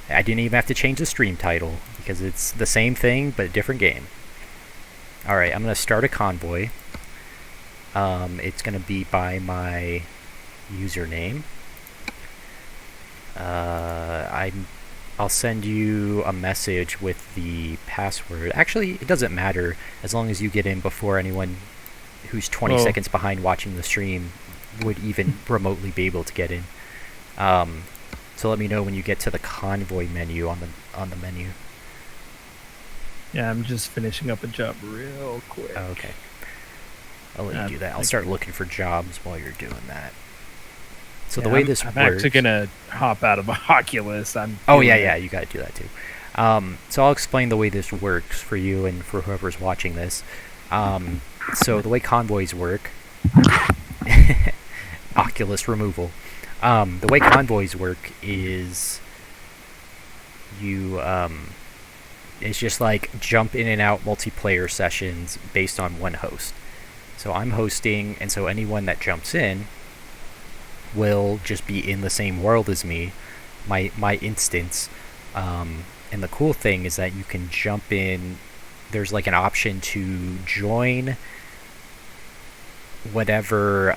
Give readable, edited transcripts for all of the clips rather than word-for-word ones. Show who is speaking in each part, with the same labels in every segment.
Speaker 1: I didn't even have to change the stream title because it's the same thing but a different game. Alright, I'm going to start a convoy. It's going to be by my username. I'll send you a message with the password. Actually, it doesn't matter as long as you get in before anyone who's 20 seconds behind watching the stream would even remotely be able to get in. So let me know when you get to the convoy menu on the menu.
Speaker 2: Yeah, I'm just finishing up a job real quick.
Speaker 1: Oh, okay. I'll let you do that. I'll start looking for jobs while you're doing that. So the way this works...
Speaker 2: I'm actually going to hop out of Oculus.
Speaker 1: You got to do that too. So I'll explain the way this works for you and for whoever's watching this. So the way convoys work... Oculus removal. The way convoys work is you... it's just like jump in and out multiplayer sessions based on one host. So I'm hosting, and so anyone that jumps in will just be in the same world as me, my instance. And the cool thing is that you can jump in. There's like an option to join whatever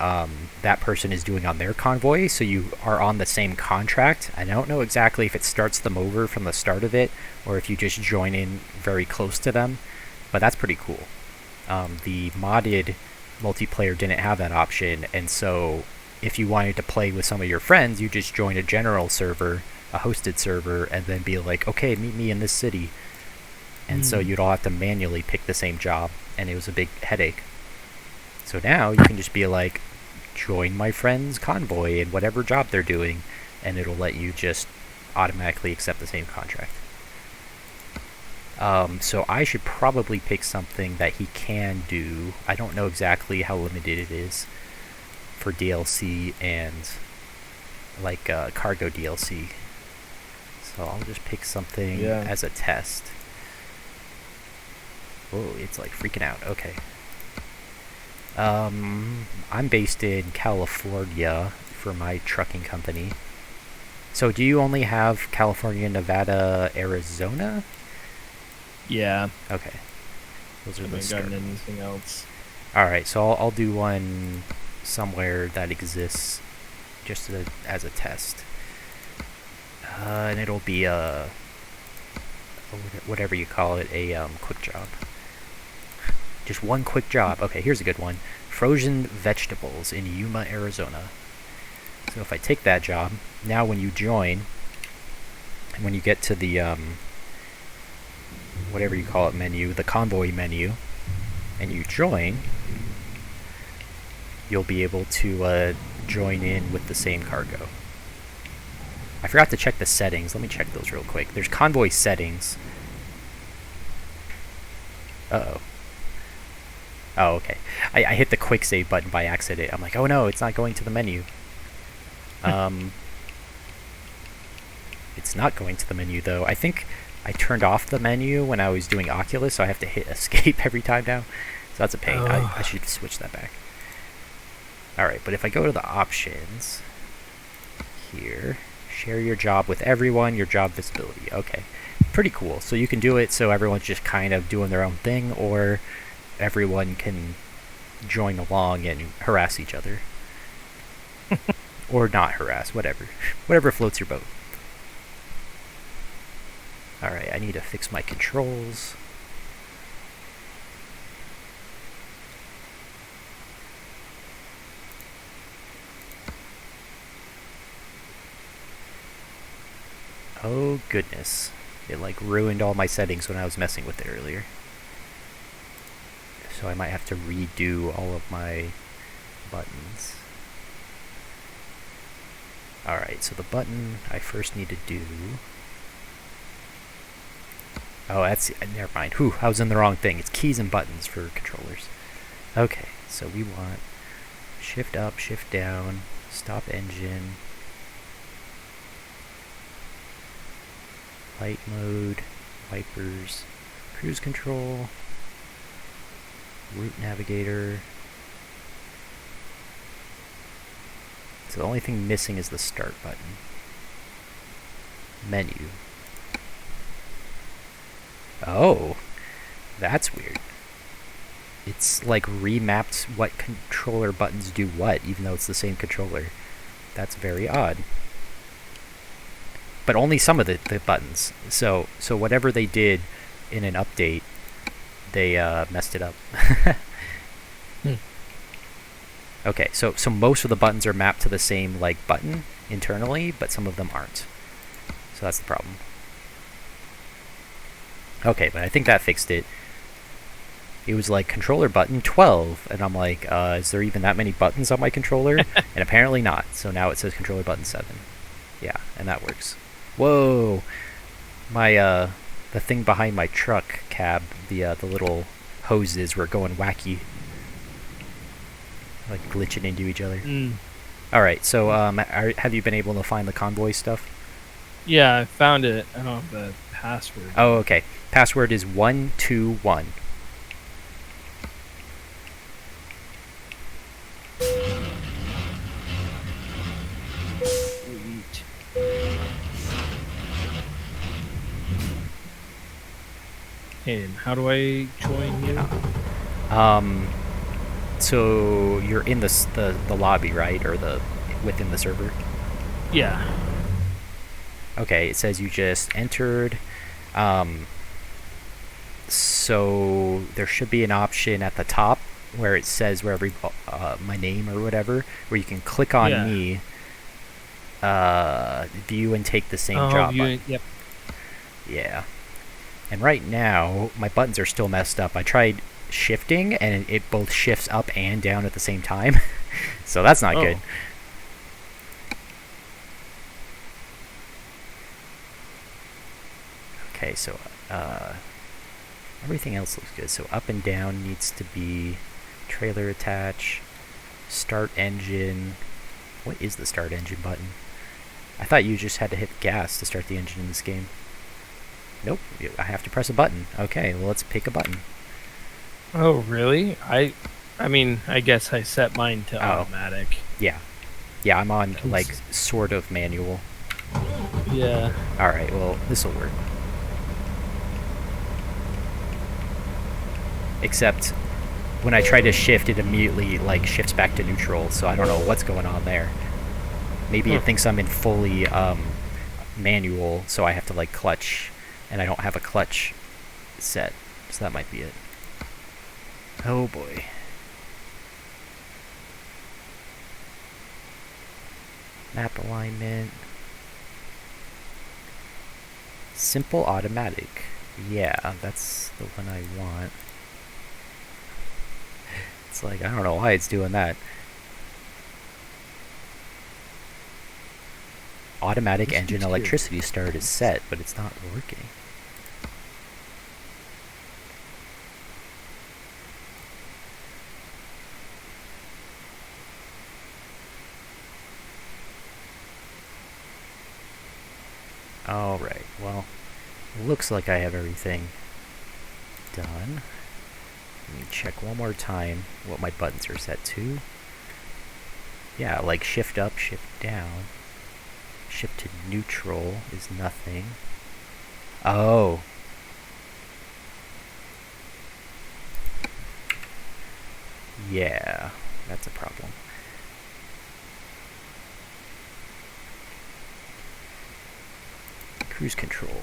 Speaker 1: that person is doing on their convoy, so you are on the same contract. I don't know exactly if it starts them over from the start of it or if you just join in very close to them, but that's pretty cool. The modded multiplayer didn't have that option, and so if you wanted to play with some of your friends, you just join a general server, a hosted server, and then be like, okay, meet me in this city. And so you'd all have to manually pick the same job, and it was a big headache. So now you can just be like, join my friend's convoy in whatever job they're doing, and it'll let you just automatically accept the same contract. So I should probably pick something that he can do. I don't know exactly how limited it is for DLC and like cargo DLC. So I'll just pick something as a test. Oh, it's like freaking out. Okay. I'm based in California for my trucking company. So do you only have California, Nevada, Arizona?
Speaker 2: Yeah.
Speaker 1: Okay. Those are
Speaker 2: I haven't gotten anything else.
Speaker 1: Alright, so I'll do one somewhere that exists just as a test. And it'll be a whatever you call it, a quick job. Just one quick job. Okay, here's a good one. Frozen vegetables in Yuma, Arizona. So if I take that job, now when you join, and when you get to the whatever you call it menu, the convoy menu, and you join, you'll be able to join in with the same cargo. I forgot to check the settings. Let me check those real quick. There's convoy settings. Uh-oh. Oh, okay. I hit the quick save button by accident. I'm like, oh no, it's not going to the menu. It's not going to the menu, though. I think I turned off the menu when I was doing Oculus, so I have to hit escape every time now. So that's a pain. I should switch that back. Alright, but if I go to the options here, share your job with everyone, your job visibility. Okay, pretty cool. So you can do it so everyone's just kind of doing their own thing, or everyone can join along and harass each other. Or not harass, whatever. Whatever floats your boat. Alright, I need to fix my controls. Oh goodness. It like ruined all my settings when I was messing with it earlier. So I might have to redo all of my buttons. Alright, so the button I first need to do... Oh, that's... Never mind. Whew, I was in the wrong thing. It's keys and buttons for controllers. Okay, so we want shift up, shift down, stop engine, light mode, wipers, cruise control, route navigator. So the only thing missing is the start button. Menu. Oh, that's weird. It's like remapped what controller buttons do what, even though it's the same controller. That's very odd. But only some of the buttons. So whatever they did in an update, they messed it up. Okay, so most of the buttons are mapped to the same like button internally, but some of them aren't. So that's the problem. Okay, but I think that fixed it. It was like controller button 12, and I'm like, is there even that many buttons on my controller? And apparently not. So now it says controller button 7. Yeah, and that works. Whoa! My the thing behind my truck cab, the little hoses were going wacky, like glitching into each other. All right, so have you been able to find the convoy stuff?
Speaker 2: Yeah, I found it. I don't have the password.
Speaker 1: Oh, okay. Password is 121.
Speaker 2: Sweet. And how do I join you?
Speaker 1: So you're in the lobby, right, or the within the server?
Speaker 2: Yeah.
Speaker 1: Okay, it says you just entered. So there should be an option at the top where it says my name or whatever, where you can click on me, view and take the same job button.
Speaker 2: Yep.
Speaker 1: Yeah. And right now, my buttons are still messed up. I tried shifting, and it both shifts up and down at the same time. So that's not good. Okay, so everything else looks good. So up and down needs to be trailer attach, start engine. What is the start engine button? I thought you just had to hit gas to start the engine in this game. Nope, I have to press a button. Okay, well, let's pick a button.
Speaker 2: Oh, really? I mean, I guess I set mine to automatic.
Speaker 1: Yeah, I'm on like sort of manual.
Speaker 2: Yeah.
Speaker 1: All right, well, this will work. Except when I try to shift, it immediately like shifts back to neutral. So I don't know what's going on there. Maybe it thinks I'm in fully manual, so I have to like clutch, and I don't have a clutch set. So that might be it. Oh boy. Map alignment. Simple automatic. Yeah, that's the one I want. It's like, I don't know why it's doing that. Automatic engine electricity start is set, but it's not working. Alright, well, looks like I have everything done. Let me check one more time what my buttons are set to. Yeah, like shift up, shift down. Shift to neutral is nothing. Oh. Yeah, that's a problem. Cruise control.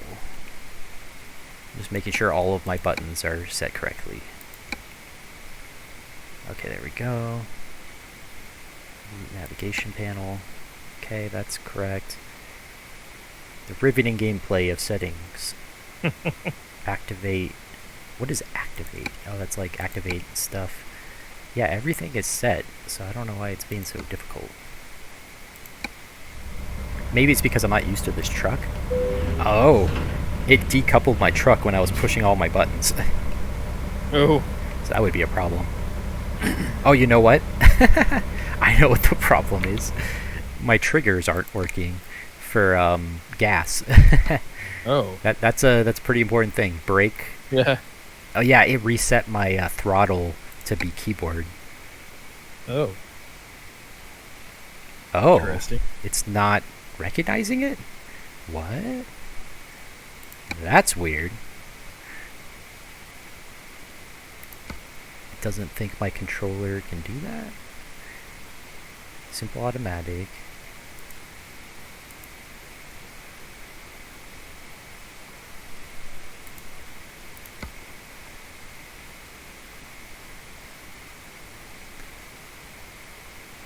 Speaker 1: Just making sure all of my buttons are set correctly. Okay, there we go. Navigation panel. Okay, that's correct. The riveting gameplay of settings. Activate. What is activate? Oh, that's like activate stuff. Yeah, everything is set, so I don't know why it's being so difficult. Maybe it's because I'm not used to this truck. Oh, it decoupled my truck when I was pushing all my buttons.
Speaker 2: Oh.
Speaker 1: So that would be a problem. Oh, you know what? I know what the problem is. My triggers aren't working for gas.
Speaker 2: Oh.
Speaker 1: That's a pretty important thing. Brake.
Speaker 2: Yeah.
Speaker 1: Oh yeah, it reset my throttle to be keyboard.
Speaker 2: Oh.
Speaker 1: Oh.
Speaker 2: Interesting.
Speaker 1: It's not recognizing it? What? That's weird. doesn't think my controller can do that. Simple automatic.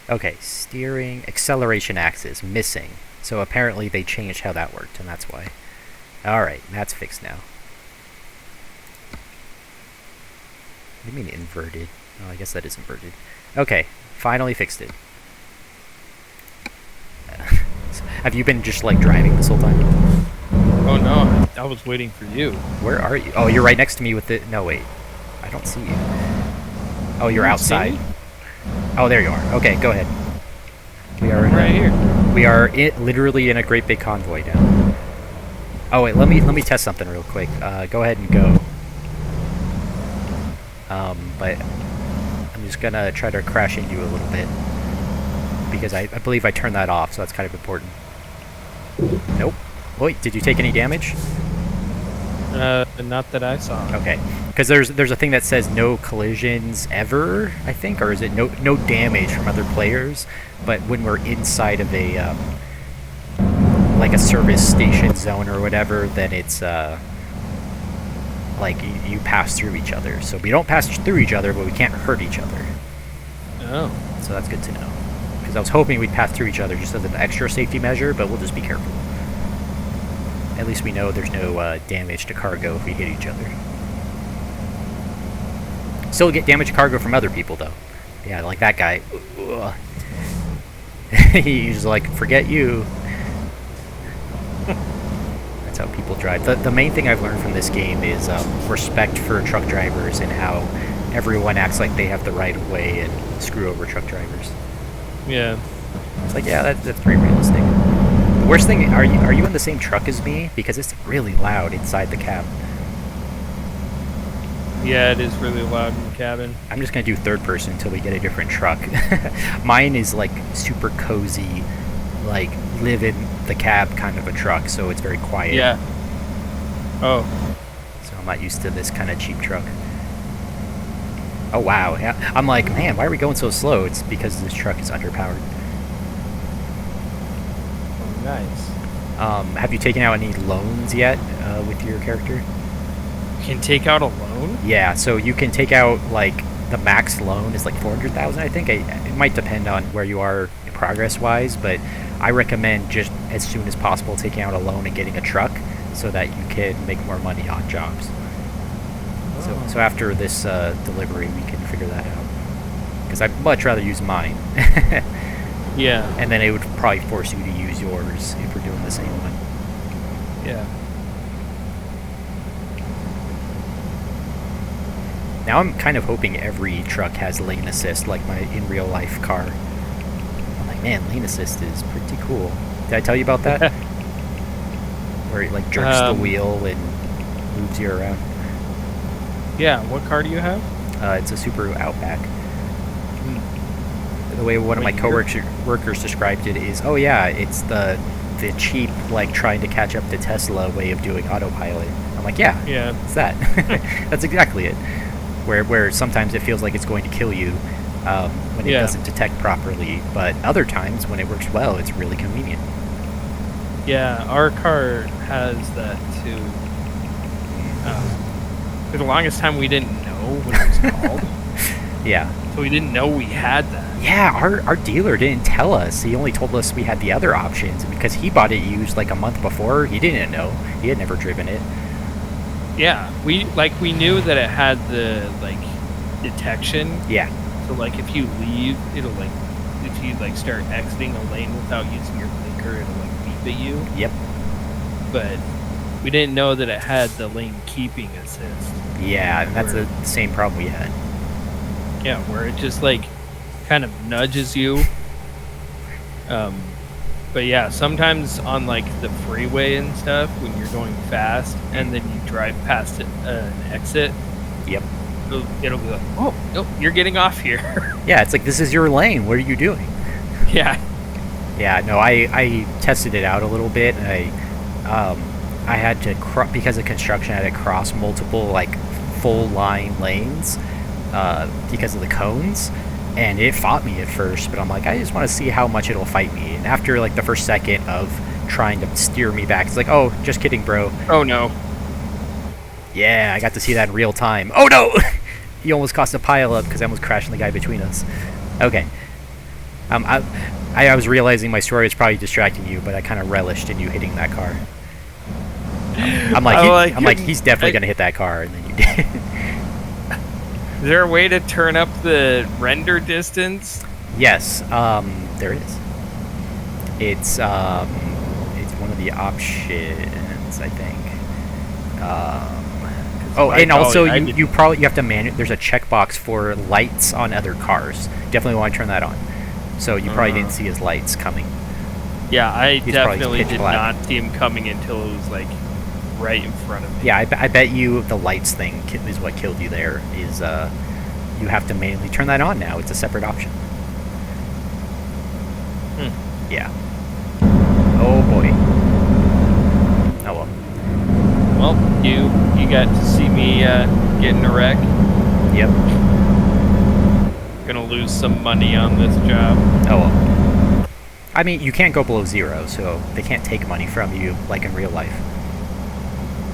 Speaker 1: Okay, steering, acceleration axis, missing. So apparently they changed how that worked, and that's why. Alright, that's fixed now. What do you mean inverted? Oh, I guess that is inverted. Okay, finally fixed it. Have you been just, like, driving this whole time?
Speaker 2: Oh, no. I was waiting for you.
Speaker 1: Where are you? Oh, you're right next to me with the... No, wait. I don't see you. Oh, you're outside. Oh, there you are. Okay, go ahead. We are
Speaker 2: right here.
Speaker 1: We are literally in a great big convoy now. Oh wait, let me test something real quick. Go ahead and go. But I'm just gonna try to crash into you a little bit because I believe I turned that off, so that's kind of important. Nope. Wait, did you take any damage?
Speaker 2: Not that I saw.
Speaker 1: Okay, because there's a thing that says no collisions ever, I think, or is it no damage from other players? But when we're inside of a like a service station zone or whatever, then it's like you pass through each other. So we don't pass through each other, but we can't hurt each other.
Speaker 2: Oh.
Speaker 1: So that's good to know. Because I was hoping we'd pass through each other just as an extra safety measure, but we'll just be careful. At least we know there's no damage to cargo if we hit each other. Still get damage to cargo from other people, though. Yeah, like that guy. He's like, forget you. That's how people drive. The main thing I've learned from this game is respect for truck drivers and how everyone acts like they have the right of way and screw over truck drivers.
Speaker 2: Yeah.
Speaker 1: It's like, yeah, that's pretty realistic. The worst thing, are you in the same truck as me? Because it's really loud inside the cab.
Speaker 2: Yeah, it is really loud in the cabin.
Speaker 1: I'm just gonna do third person until we get a different truck. Mine is like super cozy, like live in the cab kind of a truck, so it's very quiet.
Speaker 2: Yeah. Oh.
Speaker 1: So I'm not used to this kind of cheap truck. Oh wow, yeah. I'm like, man, why are we going so slow? It's because this truck is underpowered.
Speaker 2: Oh, nice.
Speaker 1: Have you taken out any loans yet with your character?
Speaker 2: You can take out a loan?
Speaker 1: Yeah, so you can take out, like, the max loan is like 400,000, I think. It might depend on where you are progress-wise, but I recommend just as soon as possible taking out a loan and getting a truck so that you can make more money on jobs. Oh. So after this delivery, we can figure that out. Because I'd much rather use mine.
Speaker 2: Yeah.
Speaker 1: And then it would probably force you to use yours if we're doing the same one.
Speaker 2: Yeah.
Speaker 1: Now I'm kind of hoping every truck has lane assist, like my in real life car. I'm like, man, lane assist is pretty cool. Did I tell you about that? Where it like jerks the wheel and moves you around.
Speaker 2: Yeah, what car do you have?
Speaker 1: It's a Subaru Outback. The way one of my coworkers described it is, oh yeah, it's the cheap, like trying to catch up to Tesla way of doing autopilot. I'm like, yeah, it's that. That's exactly it. Where sometimes it feels like it's going to kill you when it doesn't detect properly, but other times when it works well, it's really convenient.
Speaker 2: Yeah, our car has that too. For the longest time, we didn't know what it was called.
Speaker 1: Yeah.
Speaker 2: So we didn't know we had that.
Speaker 1: Yeah, our dealer didn't tell us. He only told us we had the other options, because he bought it used like a month before. He didn't know. He had never driven it.
Speaker 2: Yeah, we knew that it had the like detection.
Speaker 1: Yeah.
Speaker 2: So like if you leave, it'll like if you like start exiting a lane without using your blinker, it'll like beep at you.
Speaker 1: Yep.
Speaker 2: But we didn't know that it had the lane keeping assist.
Speaker 1: Yeah, and that's the same problem we had.
Speaker 2: Yeah, where it just like kind of nudges you. But yeah, sometimes on like the freeway and stuff, when you're going fast and then you drive past an exit,
Speaker 1: yep,
Speaker 2: it'll be like, oh, nope, you're getting off here.
Speaker 1: Yeah, it's like, this is your lane. What are you doing?
Speaker 2: Yeah.
Speaker 1: Yeah, no, I tested it out a little bit, and I had to because of construction, I had to cross multiple like full line lanes, because of the cones, and it fought me at first, but I'm like, I just want to see how much it'll fight me. And after like the first second of trying to steer me back, it's like, oh, just kidding, bro.
Speaker 2: Oh no.
Speaker 1: Yeah, I got to see that in real time. Oh no! You almost caused a pile up because I almost crashed the guy between us. Okay. I was realizing my story was probably distracting you, but I kind of relished in you hitting that car. I'm like, he's definitely gonna hit that car, and then you did.
Speaker 2: Is there a way to turn up the render distance?
Speaker 1: Yes, there is. It's one of the options, I think. And also you have to there's a checkbox for lights on other cars. Definitely want to turn that on. So you probably didn't see his lights coming.
Speaker 2: Yeah, I definitely did not see him coming until it was like right in front of me.
Speaker 1: Yeah, I bet you the lights thing is what killed you there. Is you have to manually turn that on now. It's a separate option. Yeah. Oh boy. Oh well.
Speaker 2: Well, you got to see me get in a wreck.
Speaker 1: Yep.
Speaker 2: Gonna lose some money on this job.
Speaker 1: Oh well. I mean, you can't go below 0, so they can't take money from you like in real life.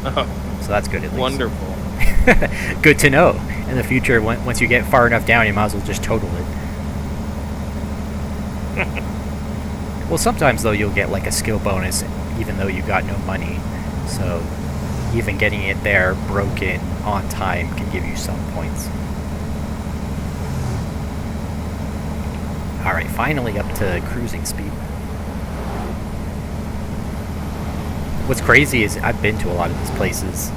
Speaker 2: Oh.
Speaker 1: So that's good at least.
Speaker 2: Wonderful.
Speaker 1: Good to know. In the future, once you get far enough down, you might as well just total it. Well, sometimes though you'll get like a skill bonus even though you got no money. So even getting it there broken on time can give you some points. Alright, finally up to cruising speed. What's crazy is I've been to a lot of these places.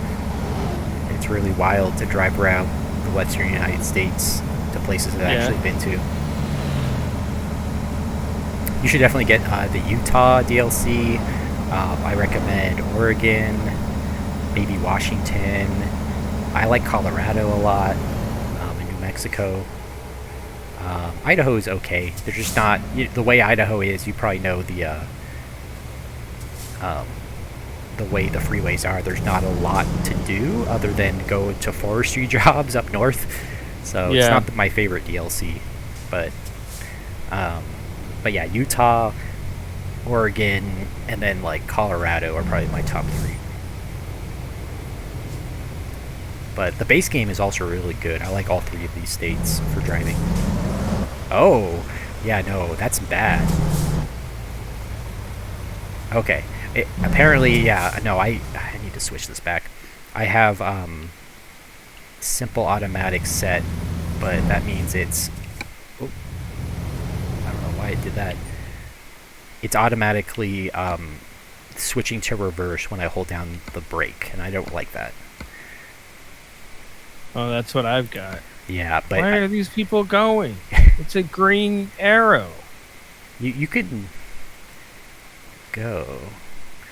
Speaker 1: It's really wild to drive around the western United States to places that I've actually been to. You should definitely get the Utah DLC. I recommend Oregon, maybe Washington. I like Colorado a lot, and New Mexico. Idaho is okay. They're just not the way Idaho is. You probably know the way the freeways are. There's not a lot to do other than go to forestry jobs up north. So it's not my favorite DLC, but yeah, Utah, Oregon, and then like Colorado are probably my top 3. But the base game is also really good. I like all 3 of these states for driving. Oh, yeah, no, that's bad. Okay, apparently, yeah, no, I need to switch this back. I have simple automatic set, but that means it's... Oh, I don't know why it did that. It's automatically switching to reverse when I hold down the brake, and I don't like that.
Speaker 2: Oh, that's what I've got.
Speaker 1: Yeah, but...
Speaker 2: Where are these people going? It's a green arrow.
Speaker 1: You could go.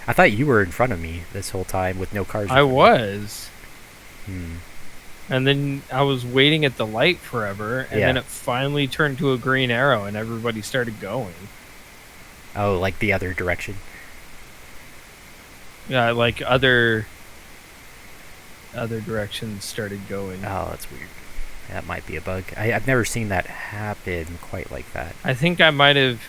Speaker 1: I thought you were in front of me this whole time with no cars.
Speaker 2: I was.
Speaker 1: Hmm.
Speaker 2: And then I was waiting at the light forever, and then it finally turned to a green arrow, and everybody started going.
Speaker 1: Oh, like the other direction?
Speaker 2: Yeah, like other directions started going.
Speaker 1: Oh, that's weird. That might be a bug. I've never seen that happen quite like that.
Speaker 2: I think I might have...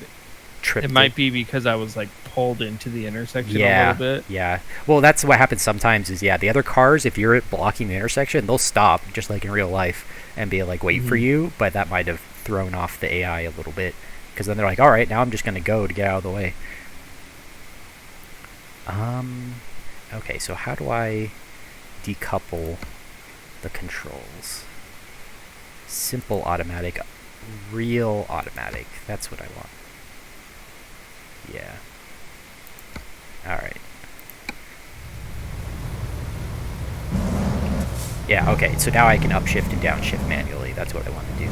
Speaker 1: Tripped
Speaker 2: it might be because I was like pulled into the intersection a little bit.
Speaker 1: Yeah. Well, that's what happens sometimes is, the other cars, if you're blocking the intersection, they'll stop, just like in real life, and be like, wait for you, but that might have thrown off the AI a little bit. Because then they're like, alright, now I'm just going to go to get out of the way. Okay, so how do I decouple the controls? Simple automatic, real automatic. That's what I want. Yeah. Alright. Yeah, okay, so now I can upshift and downshift manually. That's what I want to do.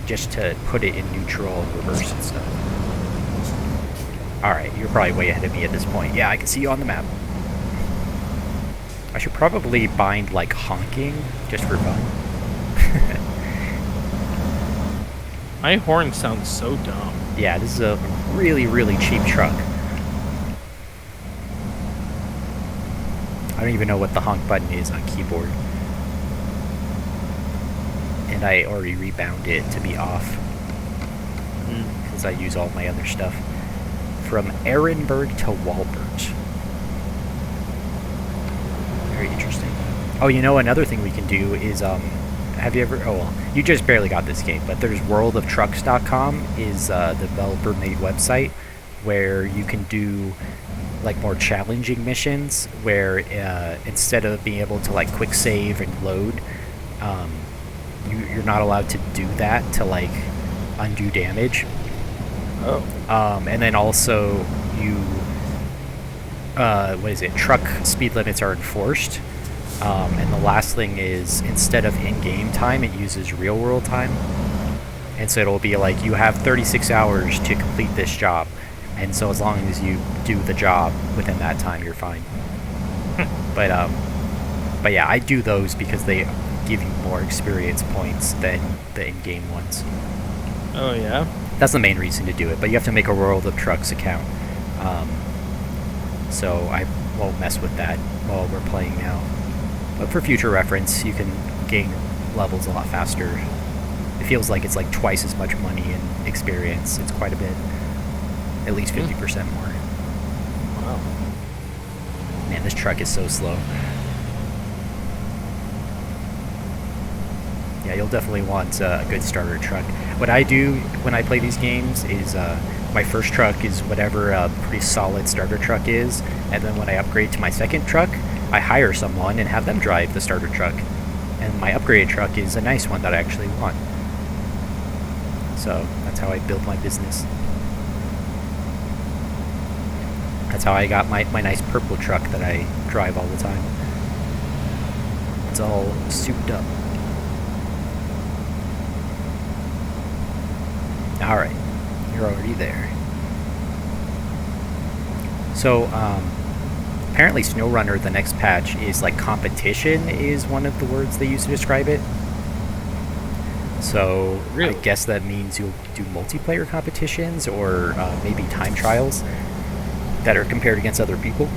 Speaker 1: Just to put it in neutral and reverse and stuff. Alright, you're probably way ahead of me at this point. Yeah, I can see you on the map. I should probably bind, like, honking, just for fun.
Speaker 2: My horn sounds so dumb.
Speaker 1: Yeah, this is a really, really cheap truck. I don't even know what the honk button is on keyboard. and I already rebound it to be off because I use all my other stuff. From Ehrenberg to Walbert. Very interesting. Oh, you know, another thing we can do is, have you ever, oh, well, you just barely got this game, but there's worldoftrucks.com is a developer-made website where you can do, like, more challenging missions where instead of being able to, like, quick save and load, you're not allowed to do that to, like, undo damage.
Speaker 2: Oh.
Speaker 1: And then also you, what is it? Truck speed limits are enforced. And the last thing is, instead of in-game time, it uses real-world time. And so it'll be like, you have 36 hours to complete this job. And so as long as you do the job within that time, you're fine. But yeah, I do those because they give you more experience points than the in-game ones.
Speaker 2: Oh, yeah?
Speaker 1: That's the main reason to do it, but you have to make a World of Trucks account. So I won't mess with that while we're playing now. But for future reference, you can gain levels a lot faster. It feels like it's like twice as much money and experience. It's quite a bit. At least 50% more.
Speaker 2: Wow.
Speaker 1: Man, this truck is so slow. Yeah, you'll definitely want a good starter truck. What I do when I play these games is my first truck is whatever a pretty solid starter truck is, and then when I upgrade to my second truck, I hire someone and have them drive the starter truck. And my upgraded truck is a nice one that I actually want. So that's how I build my business. That's how I got my nice purple truck that I drive all the time. It's all souped up. Alright, you're already there. So, apparently SnowRunner, the next patch, is like competition is one of the words they use to describe it. So, really? I guess that means you'll do multiplayer competitions or maybe time trials that are compared against other people.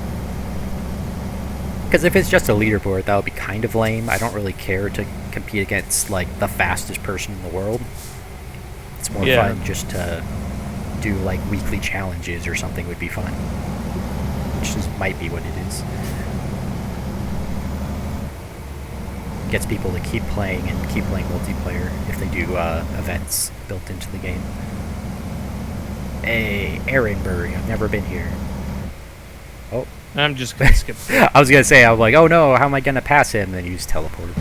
Speaker 1: Because if it's just a leaderboard, that would be kind of lame. I don't really care to compete against like the fastest person in the world. It's more fun just to do like weekly challenges or something would be fun. Which just might be what it is. Gets people to keep playing and keep playing multiplayer if they do events built into the game. Hey, Ehrenberg, I've never been here. Oh.
Speaker 2: I'm just gonna skip that.
Speaker 1: I was gonna say, I'm like, oh no, how am I gonna pass him? And then you just teleport.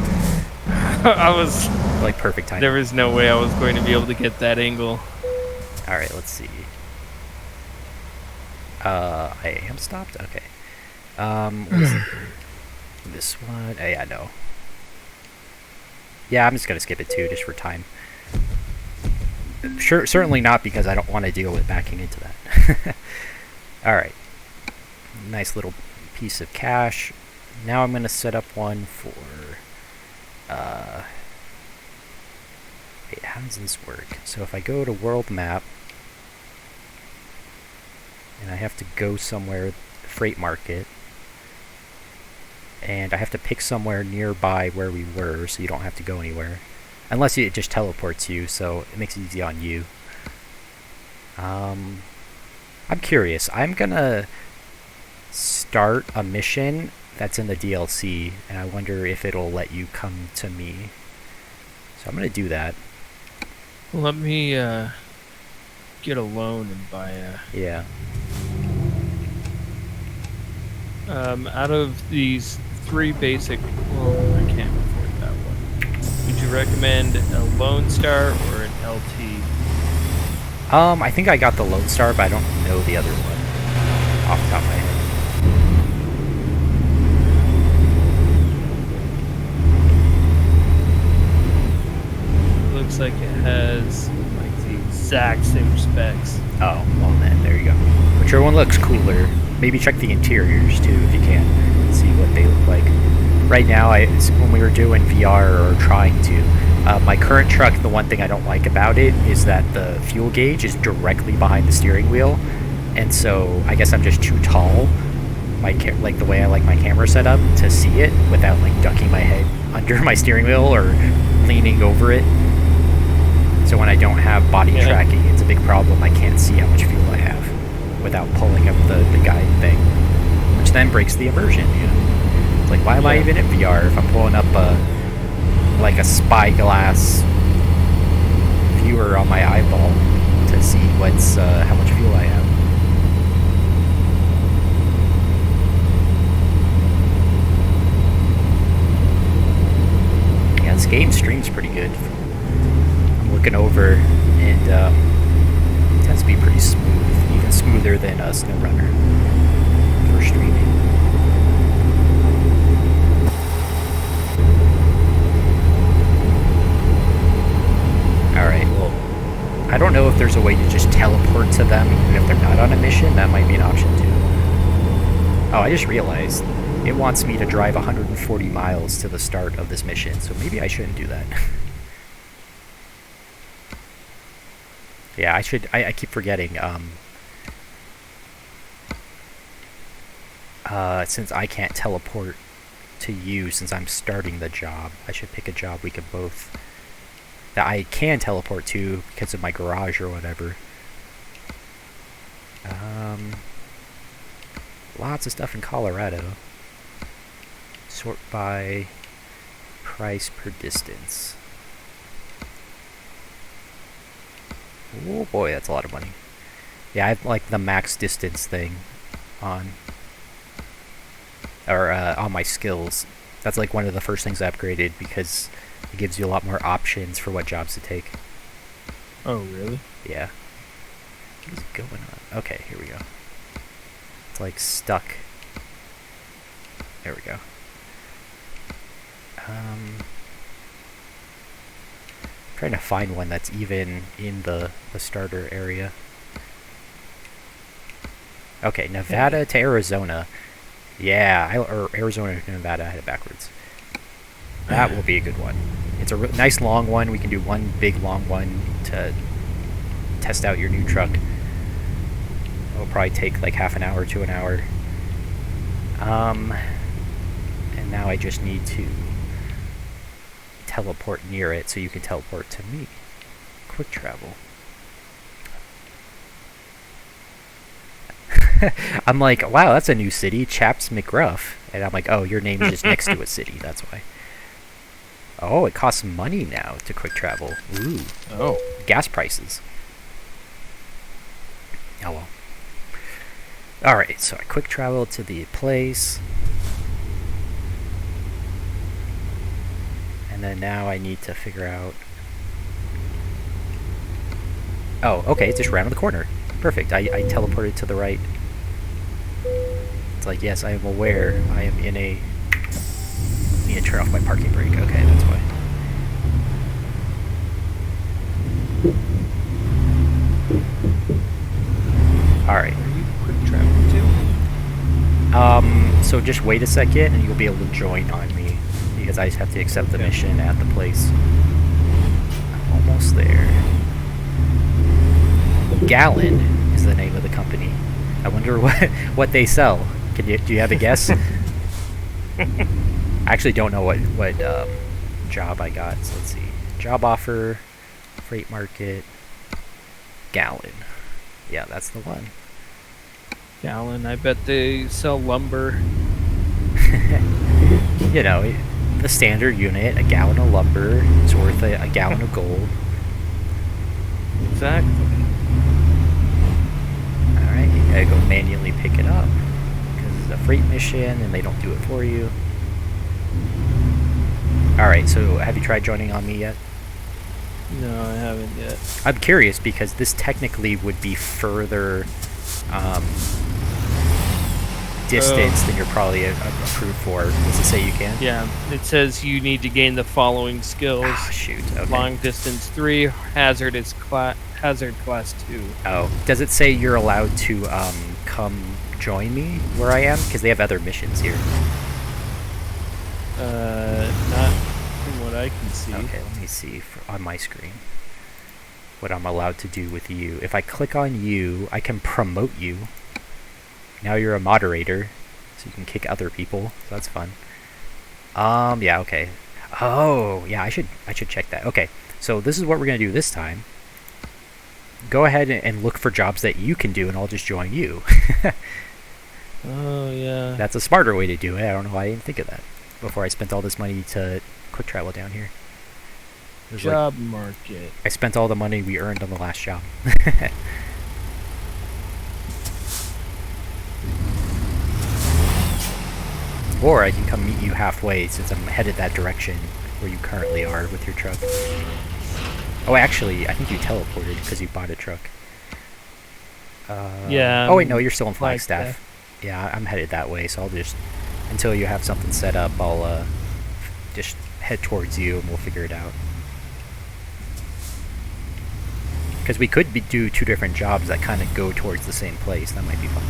Speaker 2: I was...
Speaker 1: like, perfect time.
Speaker 2: There was no way I was going to be able to get that angle.
Speaker 1: Alright, let's see. I am stopped? Okay. This one? Oh, yeah, no. Yeah, I'm just gonna skip it too, just for time. Certainly not because I don't want to deal with backing into that. Alright. Nice little piece of cash. Now I'm gonna set up one for... wait, how does this work? So if I go to world map, and I have to go somewhere, freight market, and I have to pick somewhere nearby where we were, so you don't have to go anywhere. Unless it just teleports you, so it makes it easy on you. I'm curious. I'm gonna start a mission that's in the DLC, and I wonder if it'll let you come to me. So I'm gonna do that.
Speaker 2: Let me get a loan and buy a...
Speaker 1: Yeah.
Speaker 2: Out of these three basic... Well, I can't afford that one. Would you recommend a Lone Star or an LT?
Speaker 1: I think I got the Lone Star, but I don't know the other one off the top of my head.
Speaker 2: Looks like it has like the exact same specs.
Speaker 1: Oh, well then, there you go. Whichever one looks cooler. Maybe check the interiors too if you can. See what they look like. Right now, when we were doing VR or trying to, my current truck, the one thing I don't like about it is that the fuel gauge is directly behind the steering wheel. And so I guess I'm just too tall, like the way I like my camera set up, to see it without like ducking my head under my steering wheel or leaning over it. So when I don't have body tracking, it's a big problem. I can't see how much fuel I have without pulling up the guide thing, which then breaks the immersion. It's like, why am I even in VR if I'm pulling up like a spyglass viewer on my eyeball to see what's how much fuel I have. Yeah, this game streams pretty good. I'm looking over, and it tends to be pretty smooth, even smoother than SnowRunner for streaming. Alright, well, I don't know if there's a way to just teleport to them even if they're not on a mission. That might be an option too. Oh, I just realized it wants me to drive 140 miles to the start of this mission, so maybe I shouldn't do that. Yeah, I should. I keep forgetting. Since I can't teleport to you since I'm starting the job, I should pick a job we can both... that I can teleport to because of my garage or whatever. Lots of stuff in Colorado. Sort by price per distance. Oh boy, that's a lot of money. Yeah, I have like the max distance thing on, or on my skills. That's like one of the first things I upgraded because it gives you a lot more options for what jobs to take.
Speaker 2: Oh, really?
Speaker 1: Yeah. What is going on? Okay, here we go. It's like stuck. There we go. Trying to find one that's even in the starter area. Okay, Nevada to Arizona. Yeah, or Arizona to Nevada. I had it backwards. That will be a good one. It's a nice long one. We can do one big long one to test out your new truck. It'll probably take like half an hour to an hour. And now I just need to teleport near it so you can teleport to me. Quick travel. I'm like, wow, that's a new city, Chaps McGruff. And I'm like, oh, your name is just next to a city, that's why. Oh, it costs money now to quick travel. Ooh.
Speaker 2: Oh.
Speaker 1: Gas prices. Oh well. Alright, so I quick travel to the place. And then now I need to figure out... Oh, okay, it's just around the corner. Perfect, I teleported to the right. It's like, yes, I am aware I am in a... Need to turn off my parking brake. Okay, that's why. Alright.
Speaker 2: Are you quick traveling too?
Speaker 1: So just wait a second and you'll be able to join on me. Because I just have to accept the mission at the place. I'm almost there. Gallon is the name of the company. I wonder what they sell. Do you have a guess? I actually don't know what job I got. So let's see. Job offer, freight market, Gallon. Yeah, that's the one.
Speaker 2: Gallon. I bet they sell lumber.
Speaker 1: You know, the standard unit, a gallon of lumber is worth a gallon of gold.
Speaker 2: Exactly.
Speaker 1: Alright, you gotta go manually pick it up. Because it's a freight mission and they don't do it for you. Alright, so have you tried joining on me yet?
Speaker 2: No, I haven't yet.
Speaker 1: I'm curious because this technically would be further distance than you're probably approved for. Does it say you can?
Speaker 2: Yeah, it says you need to gain the following skills.
Speaker 1: Oh, shoot. Okay.
Speaker 2: Long distance 3, hazard class 2.
Speaker 1: Oh, does it say you're allowed to come join me where I am? Because they have other missions here.
Speaker 2: Not from what I can see.
Speaker 1: Okay, let me see on my screen what I'm allowed to do with you. If I click on you, I can promote you. Now you're a moderator, so you can kick other people. So that's fun. Yeah, okay. Oh, yeah, I should check that. Okay, so this is what we're gonna do this time. Go ahead and look for jobs that you can do, and I'll just join you.
Speaker 2: Oh, yeah.
Speaker 1: That's a smarter way to do it. I don't know why I didn't think of that before I spent all this money to quick travel down here.
Speaker 2: Job market.
Speaker 1: I spent all the money we earned on the last job. Or I can come meet you halfway since I'm headed that direction where you currently are with your truck. Oh, actually, I think you teleported because you bought a truck.
Speaker 2: Yeah.
Speaker 1: Oh, wait, no, you're still in Flagstaff. Yeah, I'm headed that way, so I'll just... Until you have something set up, I'll just head towards you and we'll figure it out. Because we could do two different jobs that kind of go towards the same place. That might be fun.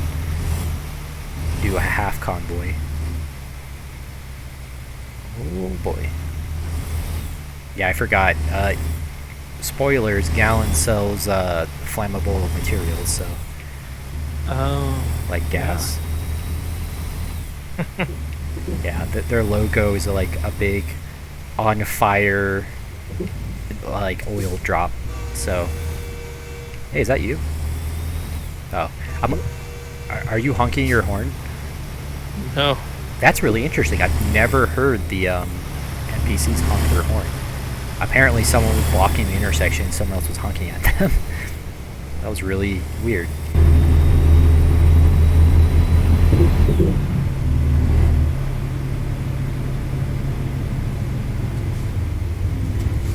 Speaker 1: Do a half convoy. Oh boy. Yeah, I forgot. Spoilers, Gallon sells flammable materials, so...
Speaker 2: Oh.
Speaker 1: Like gas. Yeah, their logo is like a big on fire like oil drop. So, hey, is that you? Oh, are you honking your horn?
Speaker 2: No.
Speaker 1: That's really interesting. I've never heard the NPCs honk their horn. Apparently, someone was blocking the intersection and someone else was honking at them. That was really weird.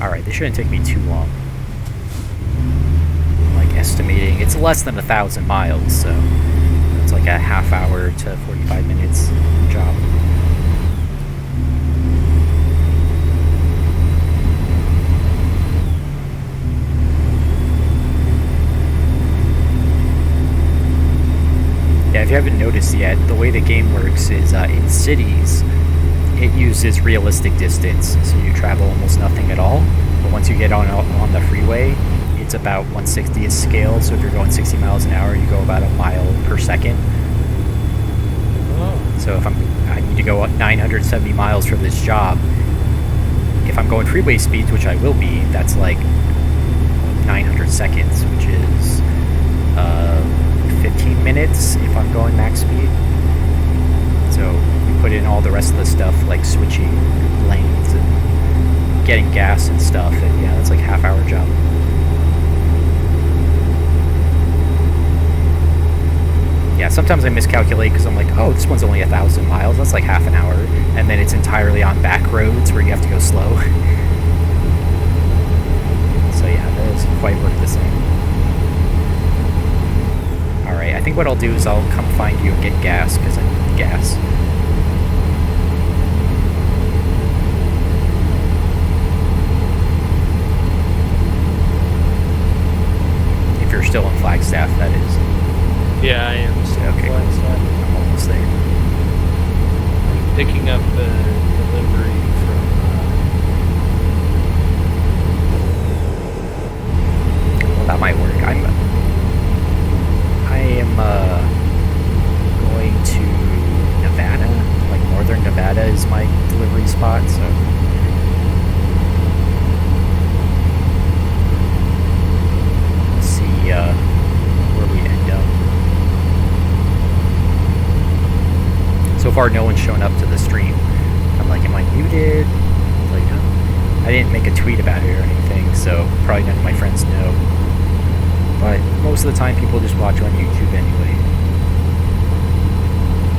Speaker 1: Alright, this shouldn't take me too long. I'm like estimating, it's less than 1,000 miles, so it's like a half hour to 45 minutes job. Yeah, if you haven't noticed yet, the way the game works is in cities, it uses realistic distance, so you travel almost nothing at all. But once you get on the freeway, it's about 1/60th scale. So if you're going 60 miles an hour, you go about a mile per second.
Speaker 2: Oh.
Speaker 1: So if I need to go 970 miles for this job, if I'm going freeway speeds, which I will be, that's like 900 seconds, which is 15 minutes if I'm going max speed. So you put in all the rest of the stuff like switching lanes and getting gas and stuff, and yeah, that's like a half-hour job. Yeah, sometimes I miscalculate because I'm like, oh, this one's only 1,000 miles, that's like half an hour, and then it's entirely on back roads where you have to go slow. So yeah, that doesn't quite work the same. Alright, I think what I'll do is I'll come find you and get gas, because I need gas. If you're still in Flagstaff, that is.
Speaker 2: Yeah, I am still
Speaker 1: Okay, cool. I'm almost there.
Speaker 2: I'm picking up a delivery from...
Speaker 1: Well, that might work. I am going to Nevada. Like, northern Nevada is my delivery spot, so... Let's see where we end up. So far, no one's shown up to the stream. I'm like, am I muted? Like, no. I didn't make a tweet about it or anything, so probably none of my friends know. But most of the time, people just watch on YouTube anyway.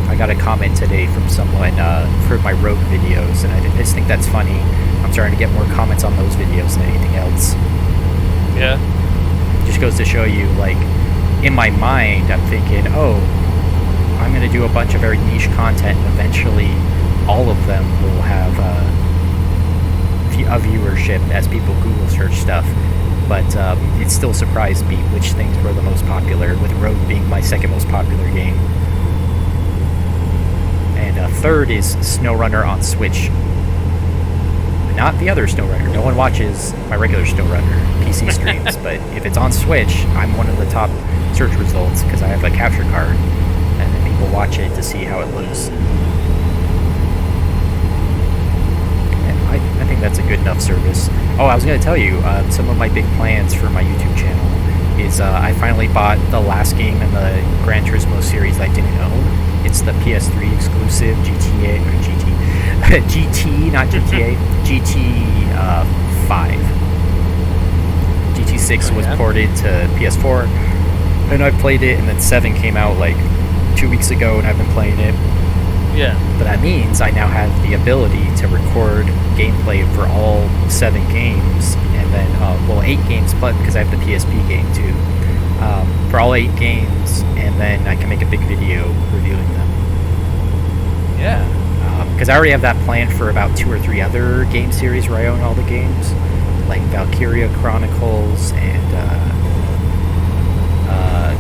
Speaker 1: I got a comment today from someone for my road videos, and I just think that's funny. I'm starting to get more comments on those videos than anything else.
Speaker 2: Yeah.
Speaker 1: Just goes to show you, like, in my mind, I'm thinking, oh, I'm going to do a bunch of very niche content, and eventually all of them will have a viewership as people Google search stuff. But it still surprised me which things were the most popular, with Road being my second most popular game. And third is SnowRunner on Switch. Not the other SnowRunner. No one watches my regular SnowRunner PC streams, but if it's on Switch, I'm one of the top search results because I have a capture card, and then people watch it to see how it looks. And enough service. Oh, I was going to tell you, some of my big plans for my YouTube channel is I finally bought the last game in the Gran Turismo series I didn't own. It's the PS3 exclusive GTA, or GT, not GTA, GT 5. GT6 was ported to PS4, and I played it, and then 7 came out like 2 weeks ago, and I've been playing it.
Speaker 2: Yeah.
Speaker 1: But that means I now have the ability to record gameplay for all 7 games, and then, 8 games plus, because I have the PSP game too. For all 8 games, and then I can make a big video reviewing them.
Speaker 2: Yeah.
Speaker 1: Because I already have that planned for about 2 or 3 other game series where I own all the games, like Valkyria Chronicles and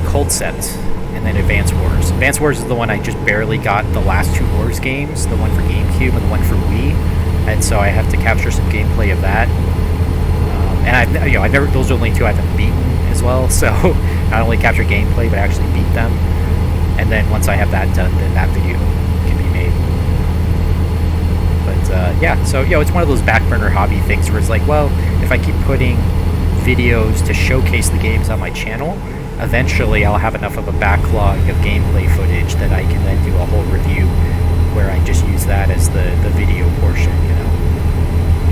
Speaker 1: Concept, and then Advance Wars. Advance Wars is the one I just barely got the last 2 Wars games, the one for GameCube and the one for Wii, and so I have to capture some gameplay of that. And I've never, those are the only 2 I haven't beaten as well, so not only capture gameplay but actually beat them. And then once I have that done, then that video can be made. But yeah, so it's one of those back burner hobby things where it's like, well, if I keep putting videos to showcase the games on my channel, eventually I'll have enough of a backlog of gameplay footage that I can then do a whole review where I just use that as the video portion, you know?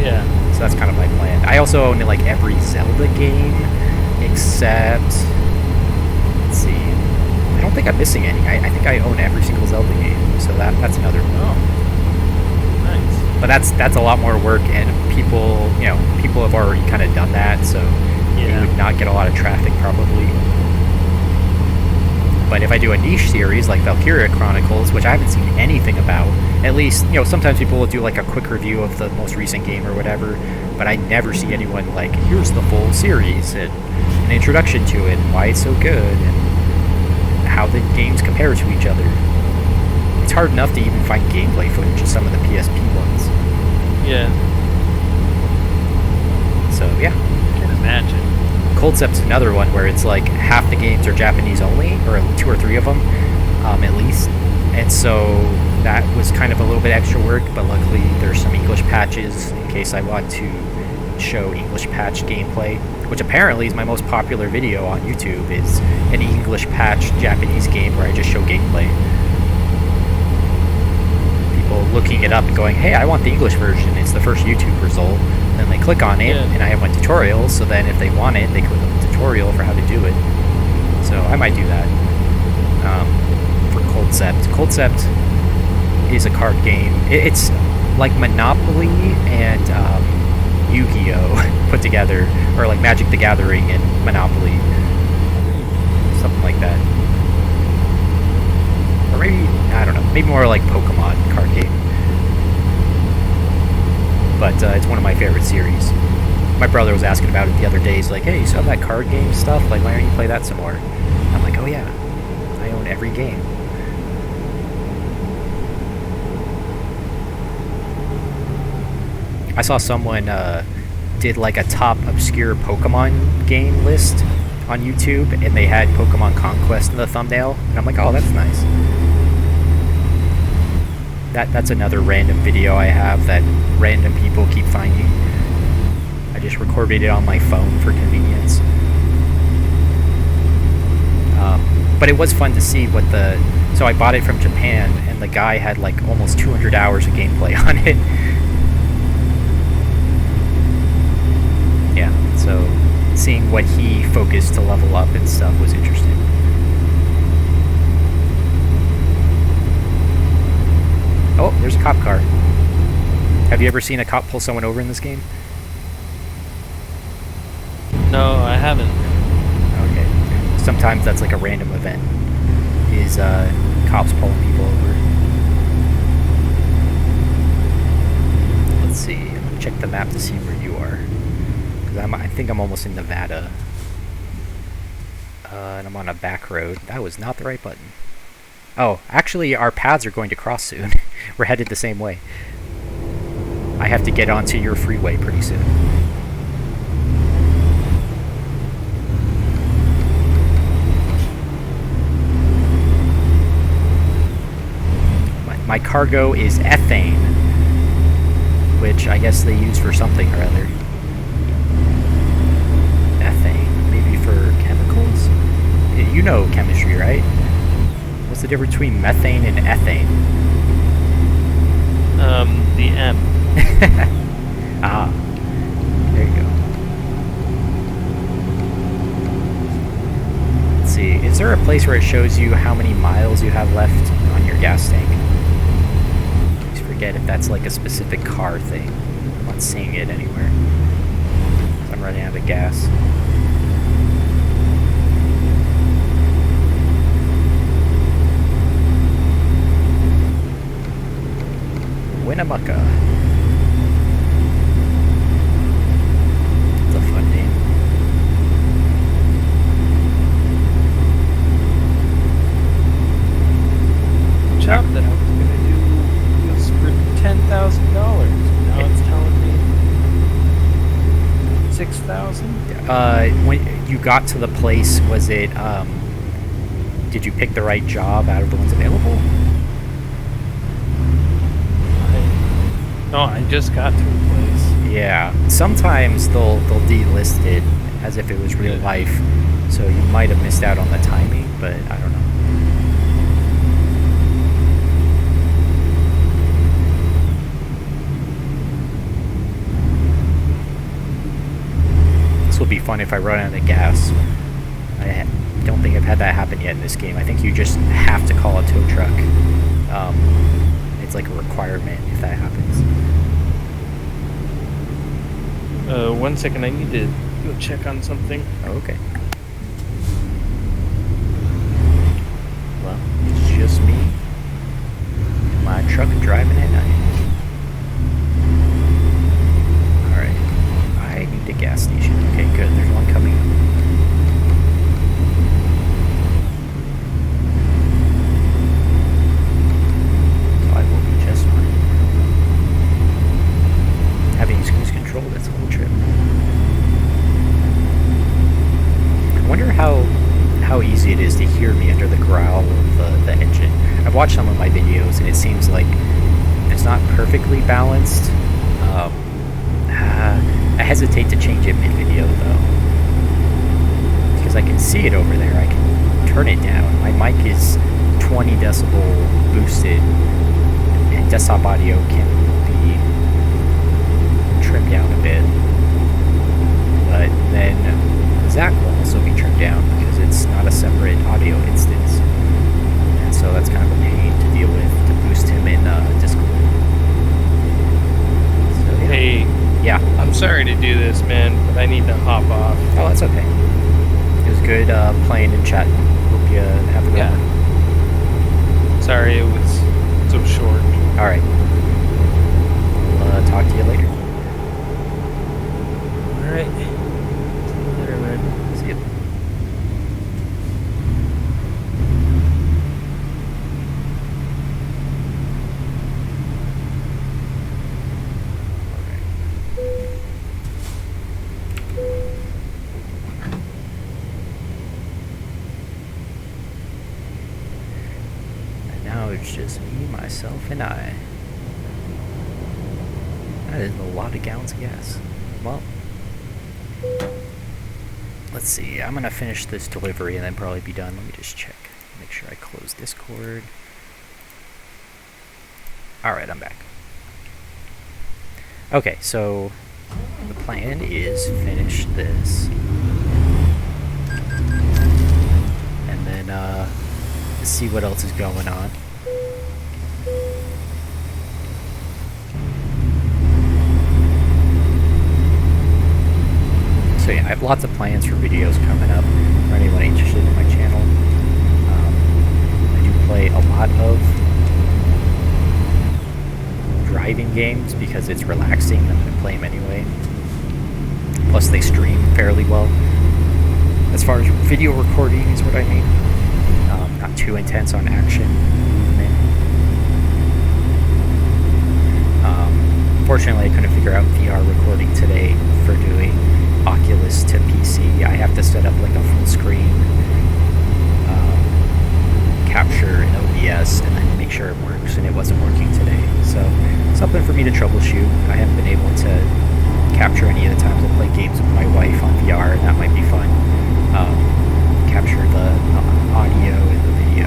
Speaker 2: Yeah.
Speaker 1: So that's kind of my plan. I also own like every Zelda game except, let's see, I don't think I'm missing any. I think I own every single Zelda game, so that's another one.
Speaker 2: Oh, nice.
Speaker 1: But that's a lot more work, and people have already kind of done that, so it would not get a lot of traffic probably. But if I do a niche series like Valkyria Chronicles, which I haven't seen anything about, at least, sometimes people will do like a quick review of the most recent game or whatever, but I never see anyone like, here's the full series, and an introduction to it, and why it's so good, and how the games compare to each other. It's hard enough to even find gameplay footage of some of the PSP ones.
Speaker 2: Yeah.
Speaker 1: So, yeah.
Speaker 2: I can imagine.
Speaker 1: Concept's another one where it's like half the games are Japanese only, or 2 or 3 of them, at least. And so that was kind of a little bit extra work, but luckily there's some English patches in case I want to show English patch gameplay, which apparently is my most popular video on YouTube, is an English patch Japanese game where I just show gameplay. People looking it up and going, hey, I want the English version, it's the first YouTube result. Then they click on it, and I have my tutorial, so then if they want it, they click on the tutorial for how to do it. So I might do that. For Concept. Concept is a card game. It's like Monopoly and Yu-Gi-Oh! Put together, or like Magic the Gathering and Monopoly. Something like that. Or maybe, I don't know, maybe more like Pokemon card game. But it's one of my favorite series. My brother was asking about it the other day. He's like, hey, you saw that card game stuff? Like, why don't you play that some more? I'm like, oh yeah, I own every game. I saw someone did like a top obscure Pokemon game list on YouTube, and they had Pokemon Conquest in the thumbnail, and I'm like, oh, that's nice. That's another random video I have that random people keep finding. I just recorded it on my phone for convenience. But it was fun to see what so I bought it from Japan, and the guy had like almost 200 hours of gameplay on it. Yeah, so seeing what he focused to level up and stuff was interesting. Oh, there's a cop car. Have you ever seen a cop pull someone over in this game?
Speaker 2: No, I haven't.
Speaker 1: Okay. Sometimes that's like a random event, is cops pulling people over. Let's see. I'm gonna check the map to see where you are. Because I think I'm almost in Nevada. And I'm on a back road. That was not the right button. Oh, actually, our paths are going to cross soon. We're headed the same way. I have to get onto your freeway pretty soon. My cargo is ethane. which I guess they use for something or other. Ethane, maybe for chemicals? You know chemistry, right? What's the difference between methane and ethane?
Speaker 2: The M.
Speaker 1: Ah, there you go. Let's see, is there a place where it shows you how many miles you have left on your gas tank? I always forget if that's like a specific car thing. I'm not seeing it anywhere. I'm running out of gas. Winnemucca. It's a fun name.
Speaker 2: Job that I was gonna do was for $10,000. Now it's telling me 6,000.
Speaker 1: When you got to the place, was it? Did you pick the right job out of the ones available?
Speaker 2: No, I just got to a place.
Speaker 1: Yeah. Sometimes they'll delist it as if it was real life, so you might have missed out on the timing, but I don't know. This will be fun if I run out of gas. I don't think I've had that happen yet in this game. I think you just have to call a tow truck. It's like a requirement if that happens.
Speaker 2: 1 second, I need to go check on something.
Speaker 1: Oh, okay. Well, it's just me. My truck driving at night. Alright. I need a gas station. Okay, good. There's one coming up. So I will be just fine. Having cruise control, that's a whole trip. I wonder how easy it is to hear me under the growl of the engine. I've watched some of my videos and it seems like it's not perfectly balanced. I hesitate to change it mid-video though, because I can see it over there. I can turn it down. My mic is 20 decibel boosted and desktop audio can be trimmed down a bit, but then Zach will also be trimmed down because it's not a separate audio instance, and so that's kind of a pain to deal with to boost him in Discord. So, yeah.
Speaker 2: Hey,
Speaker 1: yeah,
Speaker 2: I'm sorry to do this, man, but I need to hop off.
Speaker 1: oh, that's okay. It was good playing and chatting. Hope you have a good one.
Speaker 2: Sorry it was so short.
Speaker 1: All right, we'll talk to you later.
Speaker 2: All right. See you later, man.
Speaker 1: See you. And now it's just me, myself, and I. That is a lot of gallons of gas. Well, let's see. I'm gonna finish this delivery and then probably be done. Let me just check. Make sure I close Discord. Alright, I'm back. Okay, so the plan is finish this. And then see what else is going on. So yeah, I have lots of plans for videos coming up for anyone interested in my channel. I do play a lot of driving games because it's relaxing. I'm going to play them anyway. Plus they stream fairly well. As far as video recording is what I mean. Not too intense on action, movement. Fortunately, I couldn't figure out VR recording today for doing Oculus to PC. I have to set up like a full screen capture in OBS and then make sure it works, and it wasn't working today. So something for me to troubleshoot. I haven't been able to capture any of the times I play games with my wife on VR, and that might be fun. Capture the audio and the video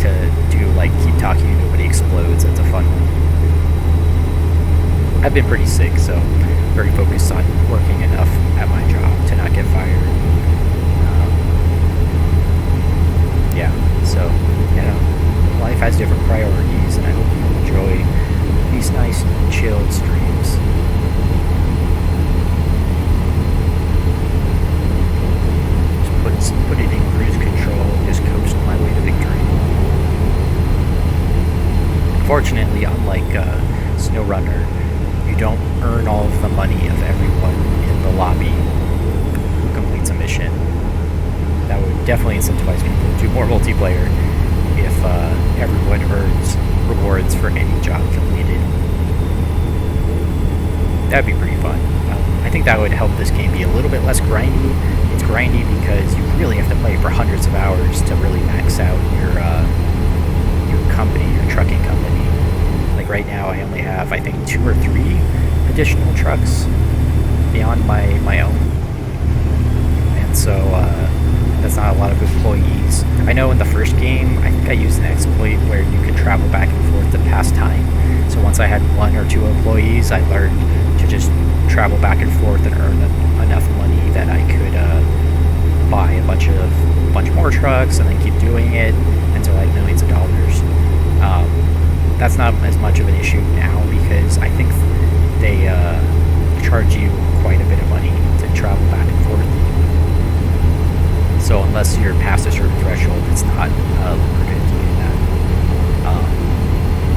Speaker 1: to do like keep talking and nobody explodes. That's a fun one. I've been pretty sick, so very focused on working enough at my job to not get fired. Yeah, so life has different priorities, and I hope you enjoy these nice chilled streams. Put it in cruise control, just coast my way to victory. Fortunately, unlike SnowRunner, you don't earn all of the money of everyone in the lobby who completes a mission. That would definitely incentivize people to do more multiplayer if everyone earns rewards for any job completed. That'd be pretty fun. I think that would help this game be a little bit less grindy. It's grindy because you really have to play for hundreds of hours to really max out your company, your trucking company. Like right now, I only have, I think, 2 or 3 additional trucks beyond my own. And so that's not a lot of employees. I know in the first game, I think I used an exploit where you could travel back and forth to pass time. So once I had 1 or 2 employees, I learned to just travel back and forth and earn enough money that I could buy a bunch more trucks and then keep doing it until I had millions of dollars. That's not as much of an issue now because I think they charge you quite a bit of money to travel back and forth. So unless you're past a certain threshold, it's not lucrative to do that.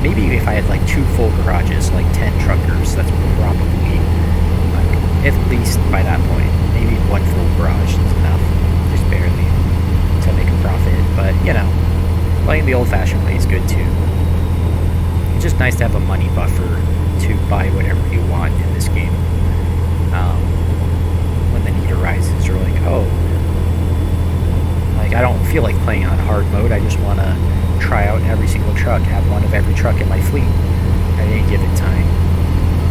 Speaker 1: Maybe if I had like 2 full garages, like 10 truckers, that's probably at least by that point. Maybe 1 full garage is enough, just barely, to make a profit. But playing the old-fashioned way is good too. It's just nice to have a money buffer to buy whatever you want in this game. When the need arises, you're like, oh, I don't feel like playing on hard mode. I just want to try out every single truck, have 1 of every truck in my fleet at any given time.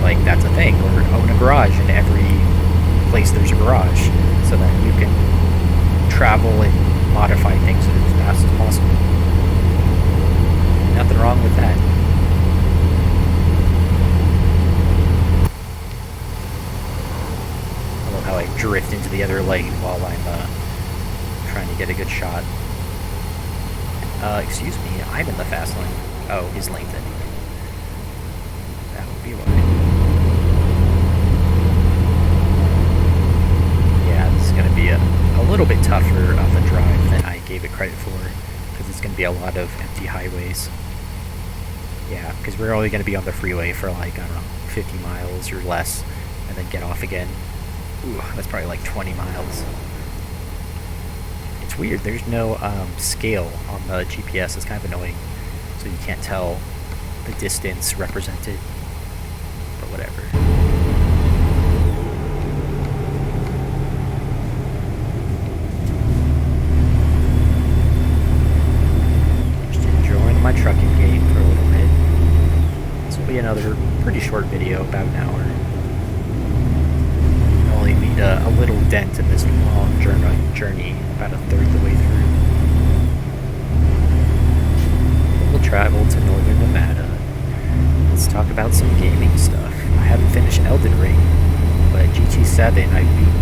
Speaker 1: Like, that's a thing. Or own a garage in every place there's a garage, so that you can travel and modify things as fast as possible. Nothing wrong with that. I love how I drift into the other lane while I'm trying to get a good shot. Excuse me, I'm in the fast lane. Oh, his lane's anyway. That would be why. Yeah, this is going to be a little bit tougher of a drive than I gave it credit for, because it's going to be a lot of empty highways. Yeah, because we're only going to be on the freeway for like, I don't know, 50 miles or less, and then get off again. Ooh, that's probably like 20 miles. It's weird, there's no scale on the GPS. It's kind of annoying, so you can't tell the distance represented, but whatever. Just enjoying my trucking game for a little bit. This will be another pretty short video, about an hour. Only need a little dent in this long journey, about a third of the way through. We'll travel to northern Nevada. Let's talk about some gaming stuff. I haven't finished Elden Ring, but GT7, I beat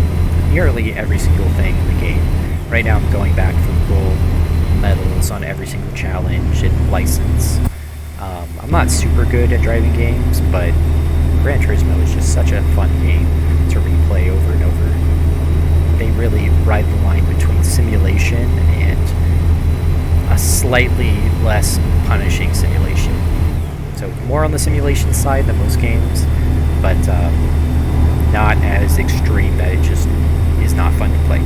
Speaker 1: nearly every single thing in the game. Right now I'm going back for gold medals on every single challenge and license. I'm not super good at driving games, but Gran Turismo is just such a fun game to replay over and over. They really ride the line between simulation and a slightly less punishing simulation. So more on the simulation side than most games, but not as extreme that it just is not fun to play.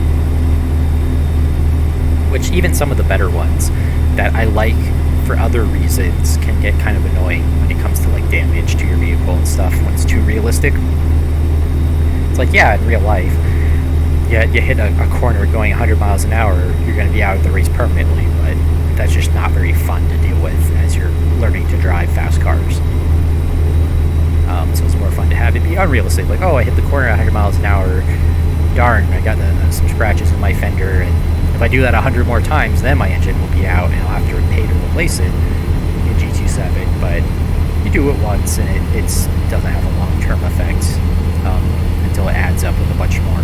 Speaker 1: Which even some of the better ones that I like for other reasons can get kind of annoying when it comes to like damage to your vehicle and stuff when it's too realistic. It's like, yeah, in real life, you hit a corner going 100 miles an hour, you're going to be out of the race permanently, but that's just not very fun to deal with as you're learning to drive fast cars. be unrealistic. Like, oh, I hit the corner at 100 miles an hour. Darn, I got some scratches in my fender, and if I do that 100 more times, then my engine will be out, and I'll have to pay to replace it in GT7. But you do it once, and it doesn't have a long-term effect until it adds up with a bunch more.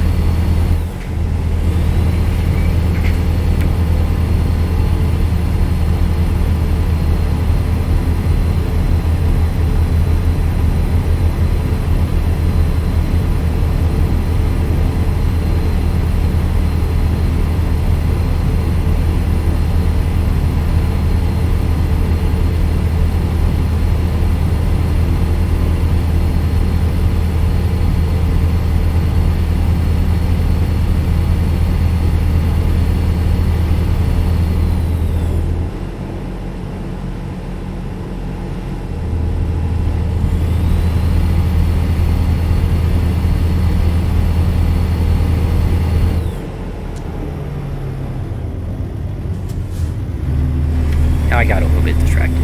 Speaker 1: I got a little bit distracted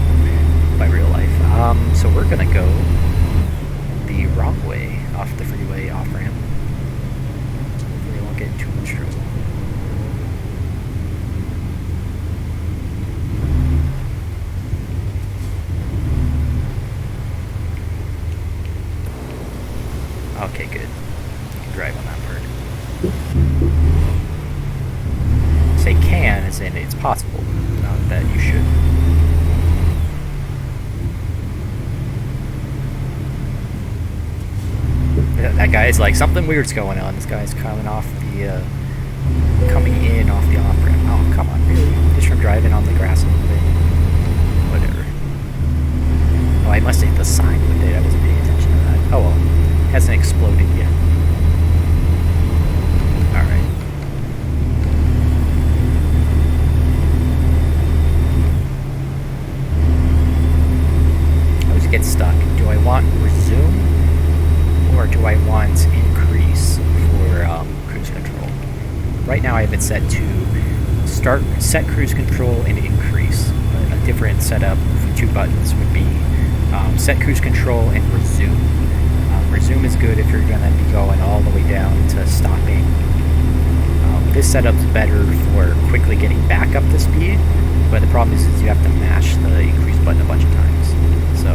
Speaker 1: by real life. So we're gonna go the wrong way off the freeway off ramp. We won't get in too much trouble. Okay, good. You can drive on that part. Say can as in it's possible, not that you should. That guy is like, something weird's going on. This guy's coming off the, coming in off the off ramp. Oh, come on, really? Just from driving on the grass a little bit. Whatever. Oh, I must have hit the sign with it. I wasn't paying attention to that. Oh well. It hasn't exploded yet. Alright. I always get stuck. Do I want resume? Or do I want increase for cruise control? Right now I have it set to set cruise control and increase. A different setup for 2 buttons would be set cruise control and resume. Resume is good if you're going to be going all the way down to stopping. This setup's better for quickly getting back up to speed, but the problem is you have to mash the increase button a bunch of times. So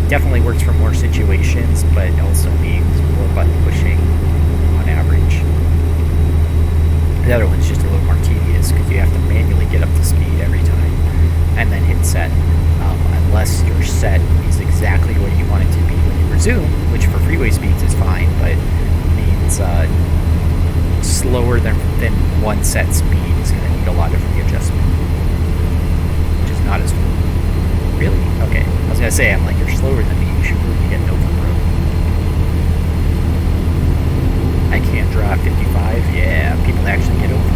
Speaker 1: definitely works for more situations, but it also means more button pushing on average. The other one's just a little more tedious because you have to manually get up to speed every time and then hit set, unless your set is exactly what you want it to be when you resume, which for freeway speeds is fine, but means slower than one set speed is going to need a lot of readjustment, which is not as cool. Really? Okay. I was going to say, I'm like, you're slower than me. You should really be getting over the road. I can't drive 55. Yeah, people actually get over.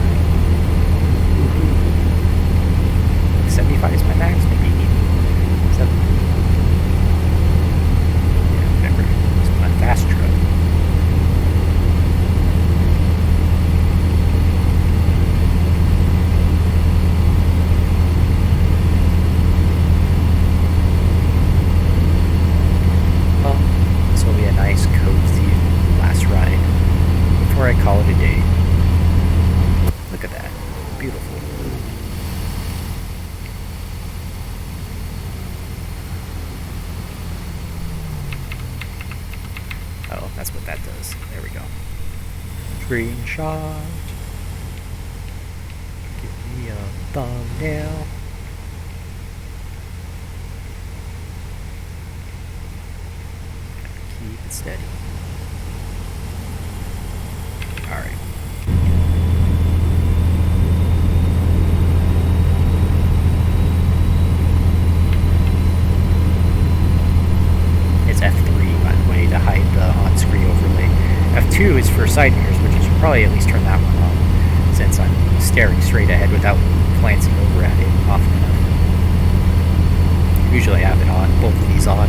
Speaker 1: 75 is my max, maybe 7. Yeah, whatever. It's my fast truck. I call it a day. Look at that. Beautiful. Oh, that's what that does. There we go. Screenshot. Give me a thumbnail. Keep it steady. Alright. It's F3, by the way, to hide the on-screen overlay. F2 is for side mirrors, which I should probably at least turn that one on, since I'm staring straight ahead without glancing over at it often enough. Usually I have it on, both of these on,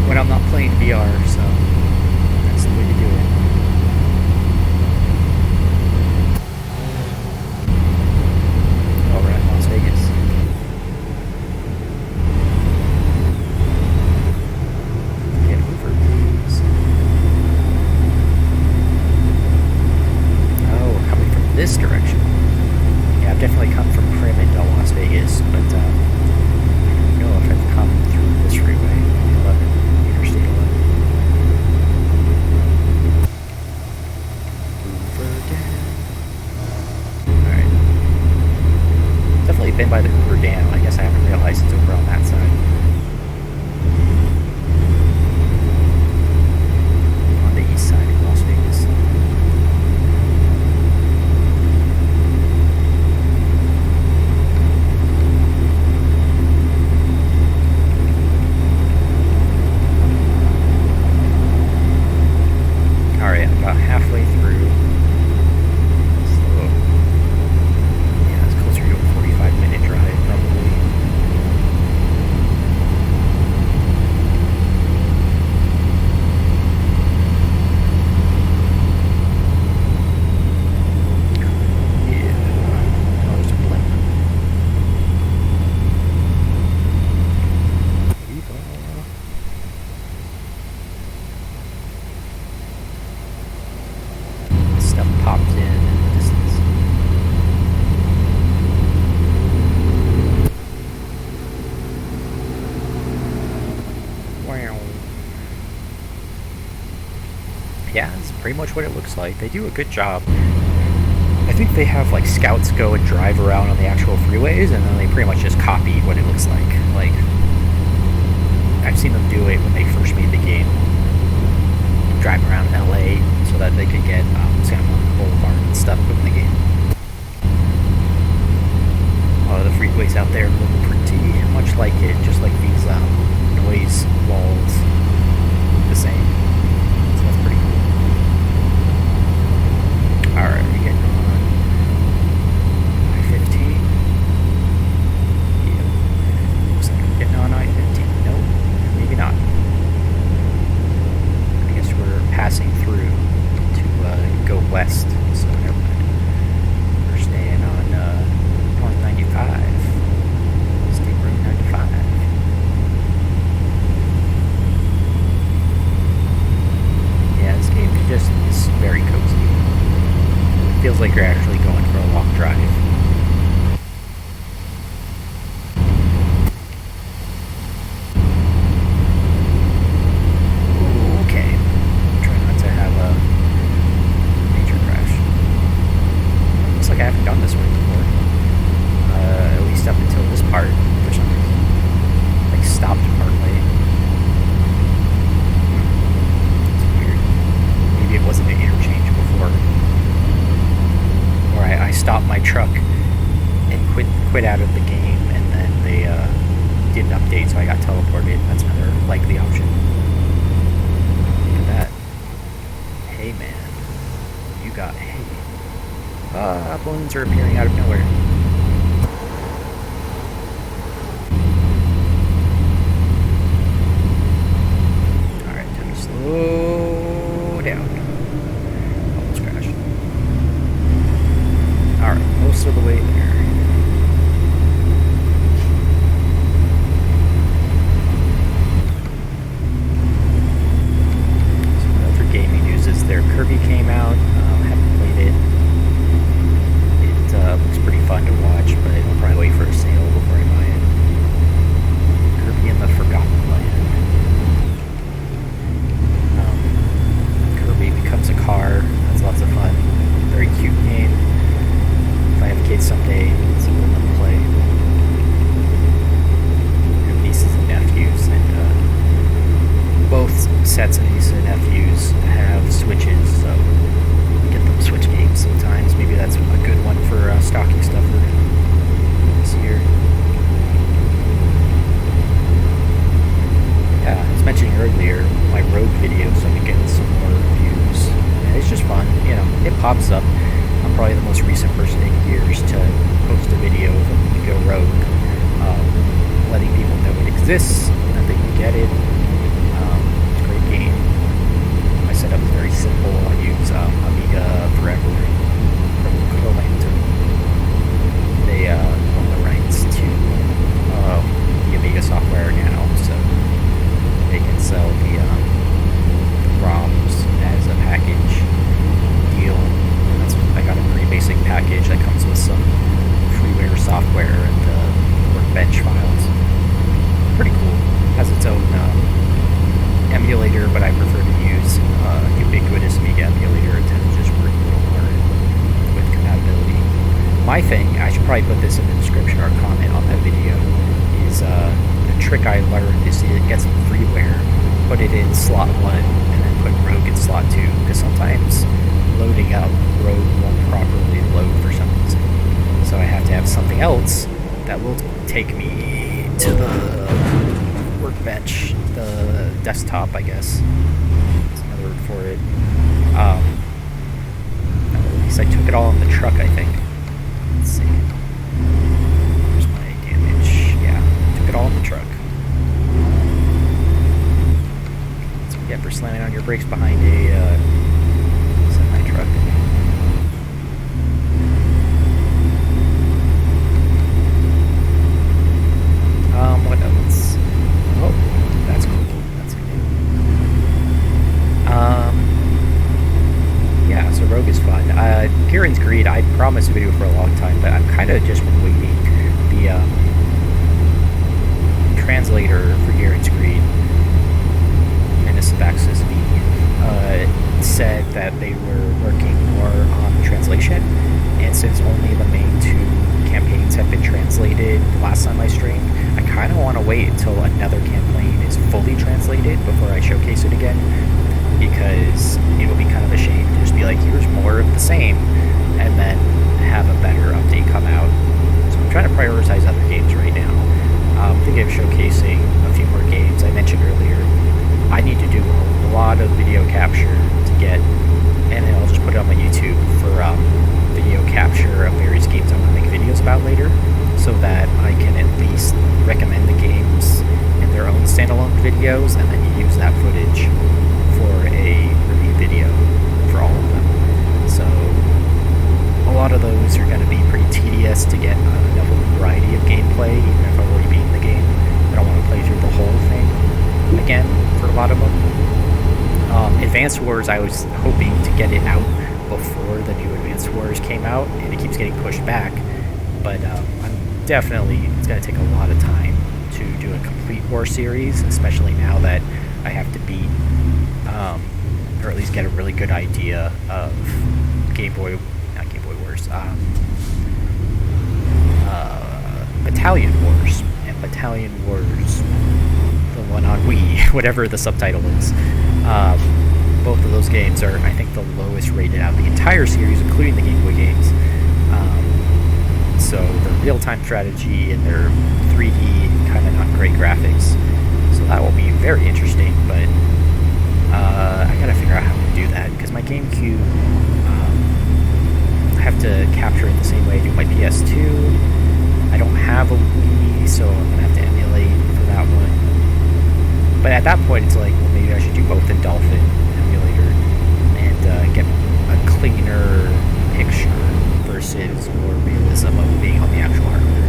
Speaker 1: when I'm not playing VR, so that's the way to do it. Las Vegas. Get over. very much what it looks like. They do a good job. I think they have like scouts go and drive around on the actual freeways, and then they pretty much just copy what it looks like. Like, I've seen them do it when they first made the game, drive around LA so that they could get Santa Monica Boulevard and stuff within the game. A lot of the freeways out there look pretty much like it, just like these noise walls, the same. So that's pretty cool. Alright, we're getting on I-15. Yeah, looks like we're getting on I-15. Nope, maybe not. I guess we're passing through to go west, so never mind. We're staying on North 95, State Road 95. Yeah, this game just is very cozy. It feels like you're actually going for a long drive. Okay, try not to have a major crash. Looks like I haven't done this one before. At least up until this part, for some reason. Like, stopped partway. It's weird. Maybe it wasn't an interchange before. Or I stopped my truck and quit out of the game, and then they did an update, so I got teleported. That's another likely option. Look at that. Hey, man. You got hay. Balloons are appearing out of nowhere. Slow down. Almost crashed. Alright, most of the way there. Some other gaming news is their Kirby came out. Haven't played it. It looks pretty fun to watch, but I'll probably wait for a sale before I buy it. Kirby in the Forgotten Land. Becomes a car. That's lots of fun. Very cute game. If I have kids someday, it's a cool one to play. I have nieces and nephews, and both sets of nieces and nephews have Switches, so get them Switch games sometimes. Maybe that's a good one for stocking stuffer this year. Yeah, I was mentioning earlier my Rogue videos, I've been getting some more views. And it's just fun, you know, it pops up. I'm probably the most recent person in years to post a video of a Go Rogue, letting people know it exists, that they can get it. It's a great game. My setup is very simple. I use Amiga Forever from Coland. They own the rights to the Amiga software now, so they can sell the ROMs as a package deal. I got a pretty basic package that comes with some freeware software and workbench files. Pretty cool. Has its own emulator, but I prefer to use ubiquitous Amiga emulator. It tends to just work a little more with compatibility. My thing, I should probably put this in the description or comment on that video, is the trick I learned is to get some freeware, put it in slot 1, and then put Rogue in slot 2, because sometimes loading up Rogue won't properly load for some reason. So I have to have something else that will take me to the workbench, the desktop, I guess. That's another word for it. At least I took it all in the truck, I think. Let's see. Where's my damage? Yeah, took it all in the truck. That's what you get for slamming on your brakes behind a semi-truck. What else? Oh, that's cool. That's good. Yeah, so Rogue is fun. Gihren's Greed, I promised a video for a long time, but I've kind of just been waiting. The translator for Gihren's Greed, Menace of Axis V, said that they were working more on the translation, and since only the main 2 campaigns have been translated the last time I streamed, I kind of want to wait until another campaign is fully translated before I showcase it again, because it will be kind of a shame to just be like, here's more of the same, and then have a better update come out. So I'm trying to prioritize other games right now. I'm thinking of showcasing a few more games. I mentioned earlier, I need to do a lot of video capture to get, and then I'll just put it on my YouTube for video capture of various games I want to make videos about later, so that I can at least recommend the games in their own standalone videos, and then use that footage for a review video for all of them. So a lot of those are going to be pretty tedious to get enough of a variety of gameplay, even if I've already beaten the game. I don't want to play through the whole thing again for a lot of them. Advanced Wars, I was hoping to get it out before the new Advanced Wars came out, and it keeps getting pushed back. But I'm definitely, it's going to take a lot of time to do a complete war series, especially now that I have to beat, or at least get a really good idea of Battalion Wars, and Battalion Wars, the one on Wii, whatever the subtitle is. Both of those games are, I think, the lowest rated out of the entire series, including the Game Boy games. So the real-time strategy and their 3D, kind of not great graphics. So that will be very interesting, but I gotta figure out how to do that, because my GameCube, I have to capture it the same way I do my PS2. I don't have a Wii, so I'm gonna have to emulate for that one. But at that point, it's like, well, maybe I should do both in Dolphin emulator and get a cleaner picture versus more realism of being on the actual hardware.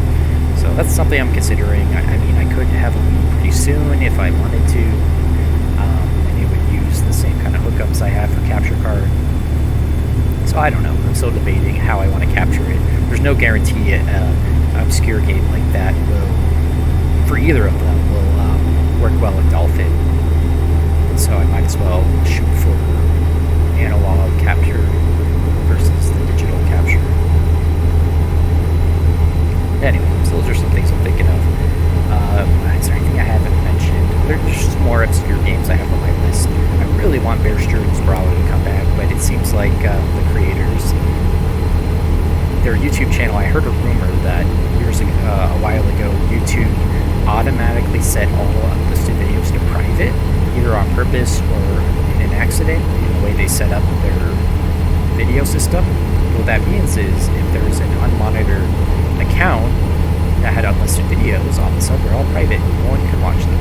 Speaker 1: So that's something I'm considering. I mean, I could have a Wii pretty soon if I wanted to, and it would use the same kind of hookups I have for capture card. So I don't know. I'm still debating how I want to capture it. There's no guarantee an obscure game like that will, for either of them, will work well in Dolphin. So I might as well shoot for analog capture versus the digital capture. Anyway, so those are some things I'm thinking of. Is there anything I haven't mentioned? There's just more obscure games I have on my list. I really want Bear Stearns Brawler to come back, but it seems like the creators, their YouTube channel, I heard a rumor that a while ago, YouTube automatically set all unlisted videos to private, either on purpose or in an accident, in the way they set up their video system. What that means is, if there's an unmonitored account that had unlisted videos on the server, all private, no one can watch them.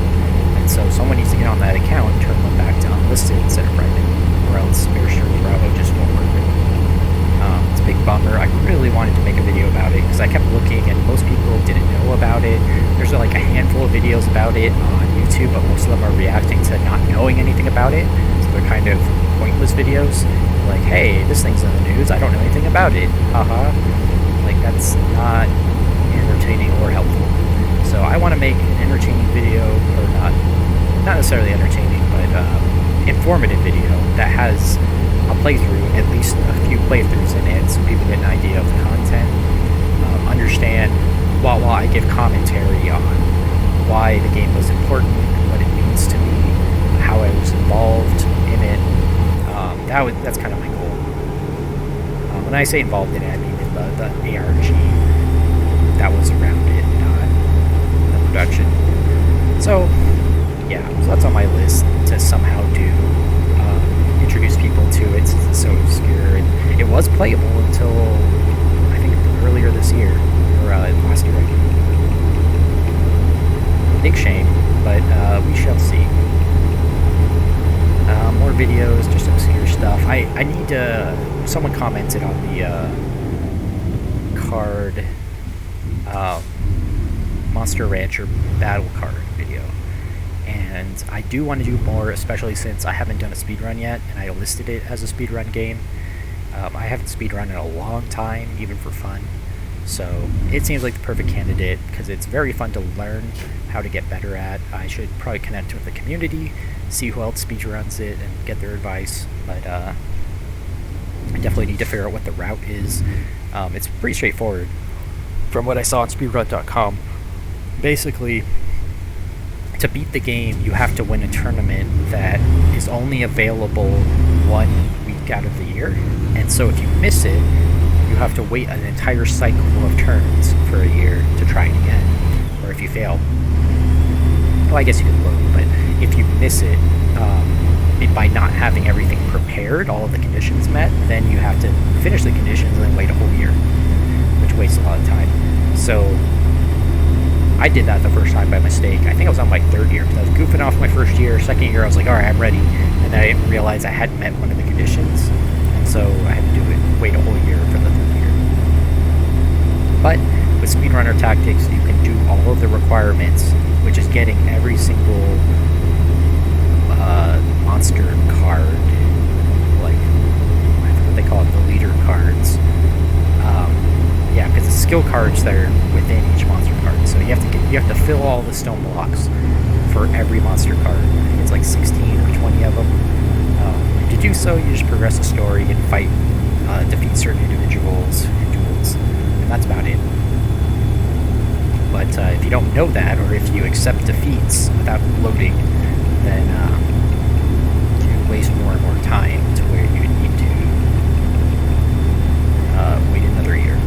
Speaker 1: And so someone needs to get on that account and turn them back to unlisted instead of private, or else Bear Stearns Bravo just won't work. It's a big bummer. I really wanted to make a video about it, because I kept looking and most people didn't know about it. There's like a handful of videos about it on YouTube, but most of them are reacting to not knowing anything about it. So they're kind of pointless videos. Like, hey, this thing's in the news, I don't know anything about it. Haha. Like, that's not entertaining or helpful. So I want to make an entertaining video, or not necessarily entertaining, but informative video that has a playthrough, at least a few playthroughs in it, so people get an idea of the content, understand, while I give commentary on why the game was important, what it means to me, how I was involved in it. That's kind of my goal. When I say involved in it, I mean in the ARG that was around it, not the production. So, yeah, so that's on my list to somehow do, introduce people to it, since it's so obscure. And it was playable until, I think, earlier this year, or last year, I think. Big shame, but we shall see. More videos, just obscure stuff. I need to, someone commented on the card, Monster Rancher battle card video. And I do want to do more, especially since I haven't done a speedrun yet, and I listed it as a speedrun game. I haven't speedrun in a long time, even for fun. So it seems like the perfect candidate because it's very fun to learn how to get better at. I should probably connect with the community, see who else speedruns it, and get their advice. But I definitely need to figure out what the route is. It's pretty straightforward from what I saw on speedrun.com. Basically, to beat the game, you have to win a tournament that is only available 1 week out of the year. And so if you miss it, you have to wait an entire cycle of turns for a year to try it again. Or if you fail, well, I guess you can load, but if you miss it, by not having everything prepared, all of the conditions met, then you have to finish the conditions and then wait a whole year, which wastes a lot of time. So I did that the first time by mistake. I think I was on my 3rd year because I was goofing off my 1st year. 2nd year, I was like, all right, I'm ready. And then I realized I hadn't met one of the conditions. And so I had to do it, wait a whole year for the 3rd year. But with speedrunner tactics, you can do all of the requirements, which is getting every single monster card, like, I forget what they call it, the leader cards. Yeah, because it's skill cards that are within each monster card. So you have to fill all the stone blocks for every monster card. I think it's like 16 or 20 of them. And to do so, you just progress the story and fight, defeat certain individuals in duels, and that's about it. But if you don't know that, or if you accept defeats without loading, then you waste more and more time to where you need to wait another year.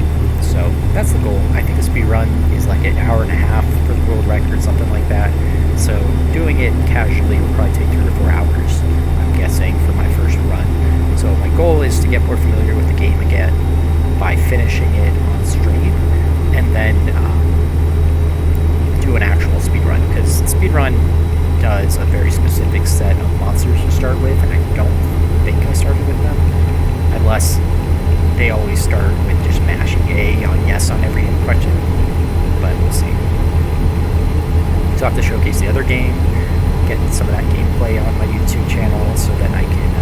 Speaker 1: So that's the goal. I think the speed run is like an hour and a half for the world record, something like that. So doing it casually will probably take 3 or 4 hours, I'm guessing, for my first run. So my goal is to get more familiar with the game again by finishing it on stream, and then do an actual speed run, because speed run does a very specific set of monsters you start with, and I don't think I started with them, unless they always start with just mashing A on yes on every question, but we'll see. So I have to showcase the other game, get some of that gameplay on my YouTube channel, so then I can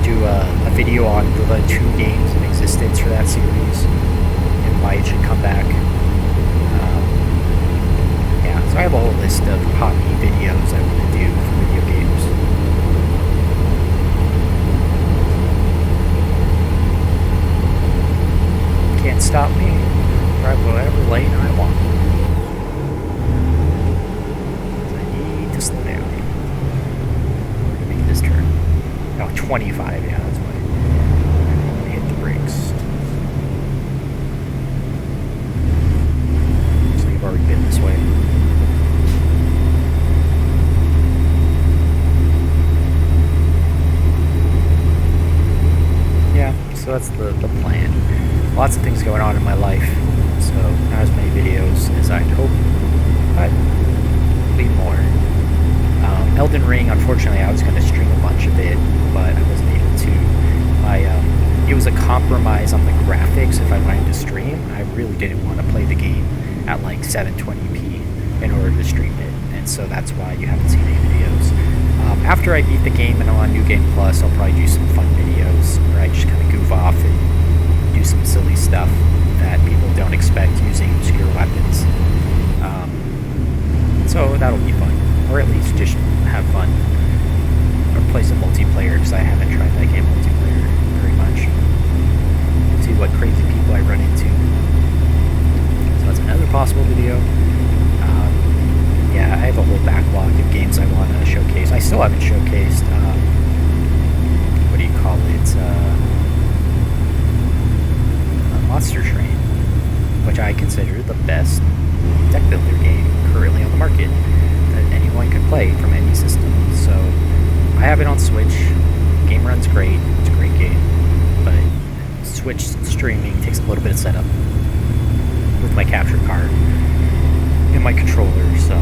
Speaker 1: do a video on the 2 games in existence for that series, and why it should come back. So I have a whole list of hobby videos I want to do for video games. Can't stop me. Drive whatever lane I want. I need to slow down. I'm going to make this turn. Oh, 25, yeah, that's why. I'm going to hit the brakes. So you've already been this way. So that's the plan. Lots of things going on in my life, so not as many videos as I'd hope, but be more. Elden Ring, unfortunately, I was going to stream a bunch of it, but I wasn't able to. It was a compromise on the graphics if I wanted to stream. I really didn't want to play the game at like 720p in order to stream it, and so that's why you haven't seen any videos. After I beat the game and I'm on New Game Plus, I'll probably do some fun videos where I just kind of goof off and do some silly stuff that people don't expect using obscure weapons. So that'll be fun, or at least just have fun. Or play some multiplayer, because I haven't tried that game multiplayer very much. See what crazy people I run into. So that's another possible video. Yeah, I have a whole backlog of games I want to showcase. I still haven't showcased, what do you call it, Monster Train, which I consider the best deck builder game currently on the market that anyone can play from any system. So I have it on Switch. Game runs great. It's a great game, but Switch streaming takes a little bit of setup with my capture card and my controller, so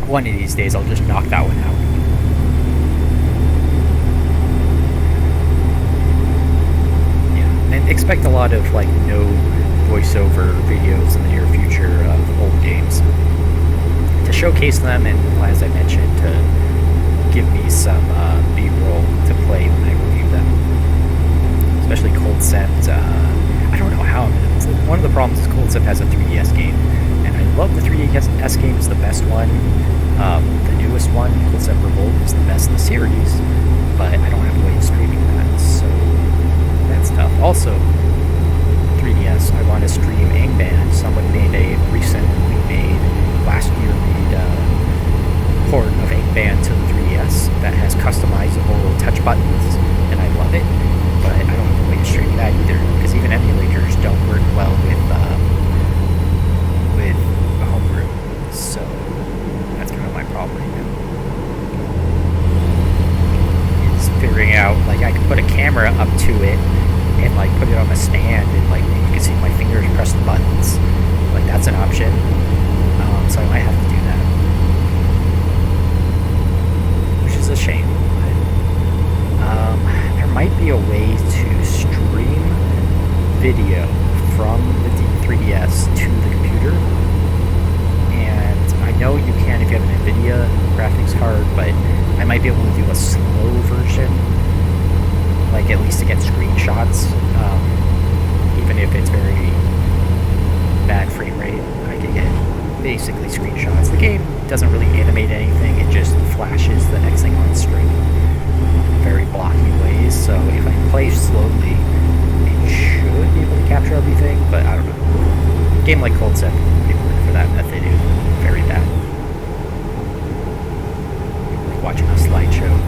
Speaker 1: one of these days I'll just knock that one out. Yeah, and expect a lot of like no voiceover videos in the near future of old games to showcase them, and as I mentioned, to give me some B-roll to play when I review them. Especially Cold Set. I don't know how I'm going to one of the problems is Cold Zip has a 3DS game, and I love the 3DS game. It's the best one. The newest one, Cold Zip Revolt, is the best in the series, but I don't have a way of streaming that, so that's tough. Also, 3DS, I want to stream Angband. Someone recently made, last year made a port of Angband to the 3DS that has customizable touch buttons, and I love it, but I don't have a way to stream that either, because even emulators don't work well with homebrew, so that's kind of my problem right now. It's figuring out, like, I can put a camera up to it and, like, put it on a stand, and, like, you can see my fingers press the buttons. Like, that's an option, so I might have to do that, which is a shame. But, there might be a way to stream video from the 3DS to the computer, and I know you can if you have an NVIDIA graphics card, but I might be able to do a slow version, like at least to get screenshots, even if it's very bad frame rate. I can get basically screenshots. The game doesn't really animate anything, it just flashes the next thing on screen in very blocky ways, so if I play slowly, it should be able to capture everything, but I don't know. A game like Cold Zip wouldn't work for that method. It would be very bad. Like watching a slideshow.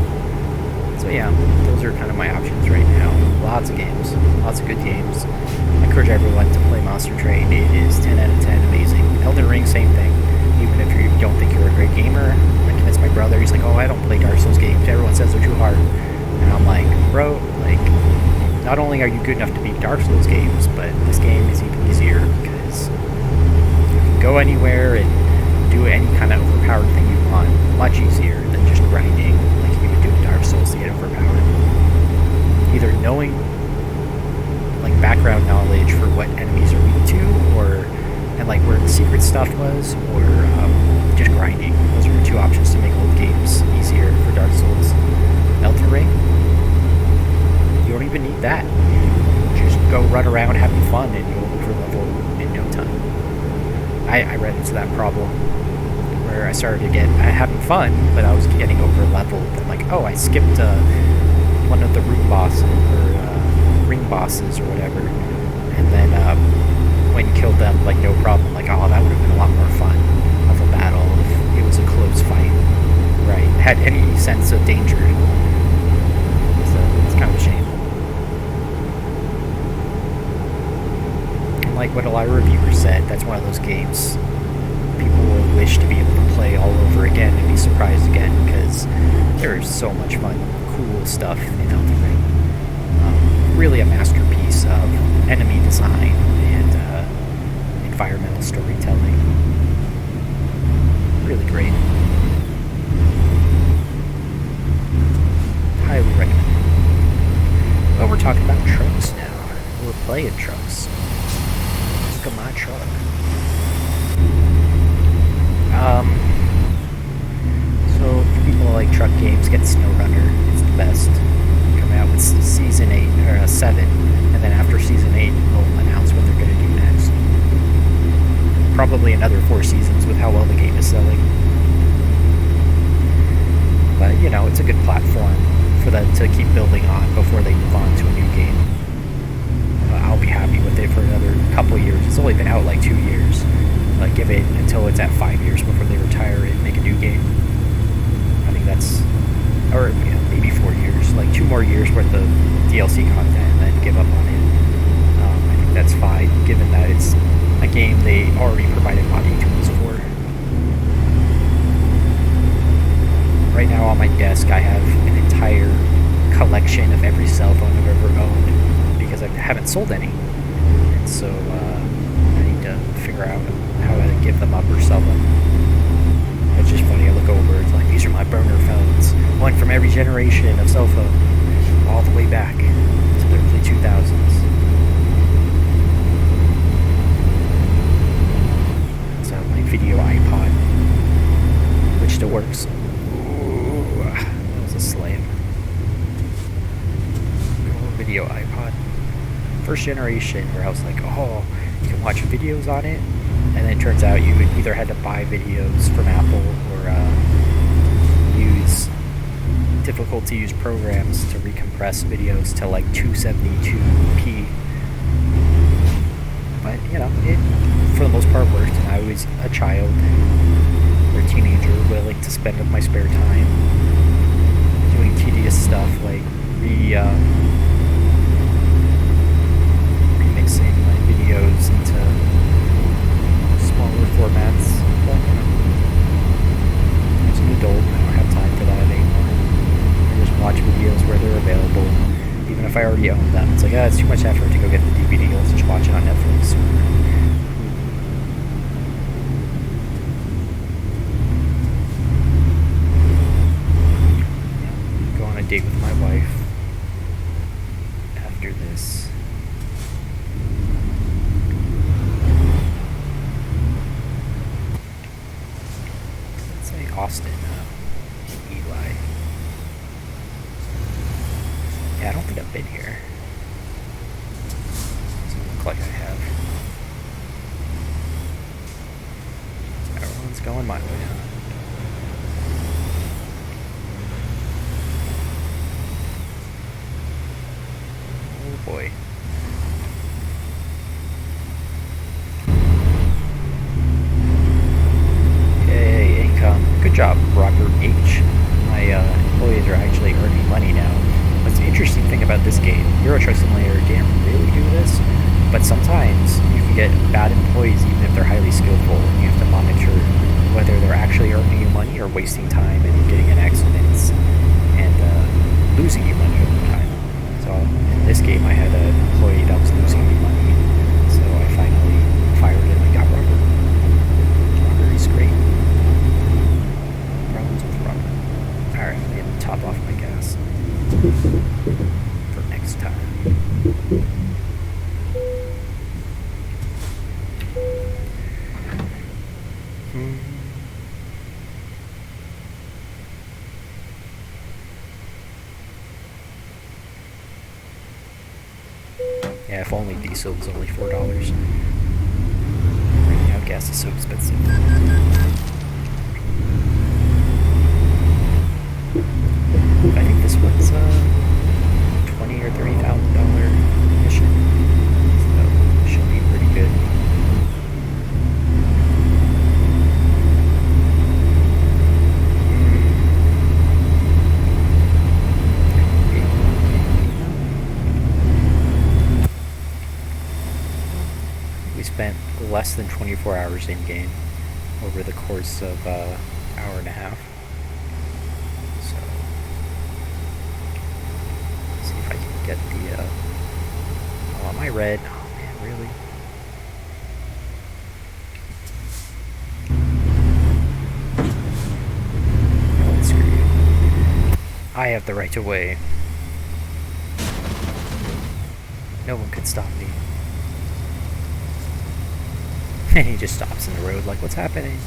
Speaker 1: So yeah, those are kind of my options right now. Lots of games, lots of good games. I encourage everyone to play Monster Train. It is 10 out of 10, amazing. Elden Ring, same thing. Even if you don't think you're a great gamer, I convinced my brother, he's like, oh, I don't play Dark Souls games, everyone says they're too hard. And I'm like, bro, like, not only are you good enough to beat Dark Souls games, but this game is even easier, because you can go anywhere and do any kind of overpowered thing you want, much easier than just grinding like you would do in Dark Souls to get overpowered. Either knowing, like, background knowledge for what enemies are weak to, and like where the secret stuff was, or just grinding. Those are the two options to make old games easier for Dark Souls. Elden Ring, you don't even need that. You just go run around having fun, and you'll overlevel in no time. I ran into that problem where I started to get having fun, but I was getting overleveled. And like, oh, I skipped one of the ring bosses or whatever, and then when you killed them, like, no problem. Like, oh, that would have been a lot more fun of a battle if it was a close fight, right? Had any sense of danger. So it's kind of a shame. And like what a lot of reviewers said, that's one of those games people will wish to be able to play all over again and be surprised again, because there is so much fun, cool stuff in Elden Ring. Really a masterpiece of enemy design and environmental storytelling. Really great. Highly recommend. Well, we're talking about trucks now. We're playing trucks. Look at my truck. So for people who like truck games, get SnowRunner. It's the best. Coming out with season 8 or 7, and then after season 8, we'll announce what they're going to do next. Probably another 4 seasons with how well the game is selling. But you know, it's a good platform for them to keep building on before they move on to a new game. I'll be happy with it for another couple years. It's only been out like 2 years. Like, give it until it's at 5 years before they retire it and make a new game. I think that's, or maybe 4 years, like 2 more years worth of DLC content, and then give up on it. I think that's fine, given that it's a game they already provided modding tools for. Right now on my desk I have an entire collection of every cell phone I've ever owned, because I haven't sold any. And so I need to figure out how to give them up or sell them. It's just funny, I look over, it's like, these are my burner phones. One from every generation of cell phone, all the way back to the early 2000s. So my video iPod, which still works. Ooh, that was a slam. Video iPod. First generation, where I was like, oh, watch videos on it, and then it turns out you either had to buy videos from Apple or use difficult to use programs to recompress videos to like 272p. But you know, it for the most part worked, and I was a child or a teenager willing to spend my spare time doing tedious stuff like remixing my videos into smaller formats. But you know, as an adult, I don't have time for that anymore. I just watch videos where they're available, even if I already own them. It's like, it's too much effort to go get the DVD. Let's just watch it on Netflix. Go on a date with my wife after this. Let's say Austin, Eli. Yeah, I don't think I've been here. Doesn't look like I have. Everyone's going my way, huh? Oh boy. Yay, income. Good job, Robert H. My employees are actually earning money now. What's the interesting thing about this game, Euro Truck Simulator didn't really do this, but sometimes you can get bad employees even if they're highly skillful, and you have to monitor whether they're actually earning you money or wasting time and getting in accidents and losing you money over time. So in this game I had an employee that was losing me money, so I finally fired him and got Robert. Robert is great. Problems with Robert. Alright, I'm going to top off my gas for next time. Yeah, if only diesel was only $4. Right now gas is so expensive. I think this one's $20,000 or $30,000 mission, so it should be pretty good. We spent less than 24 hours in game over the course of an hour and a half. Get the, oh, am I red? Oh man, really? Oh, screw you. I have the right of way. No one could stop me. And he just stops in the road like, what's happening?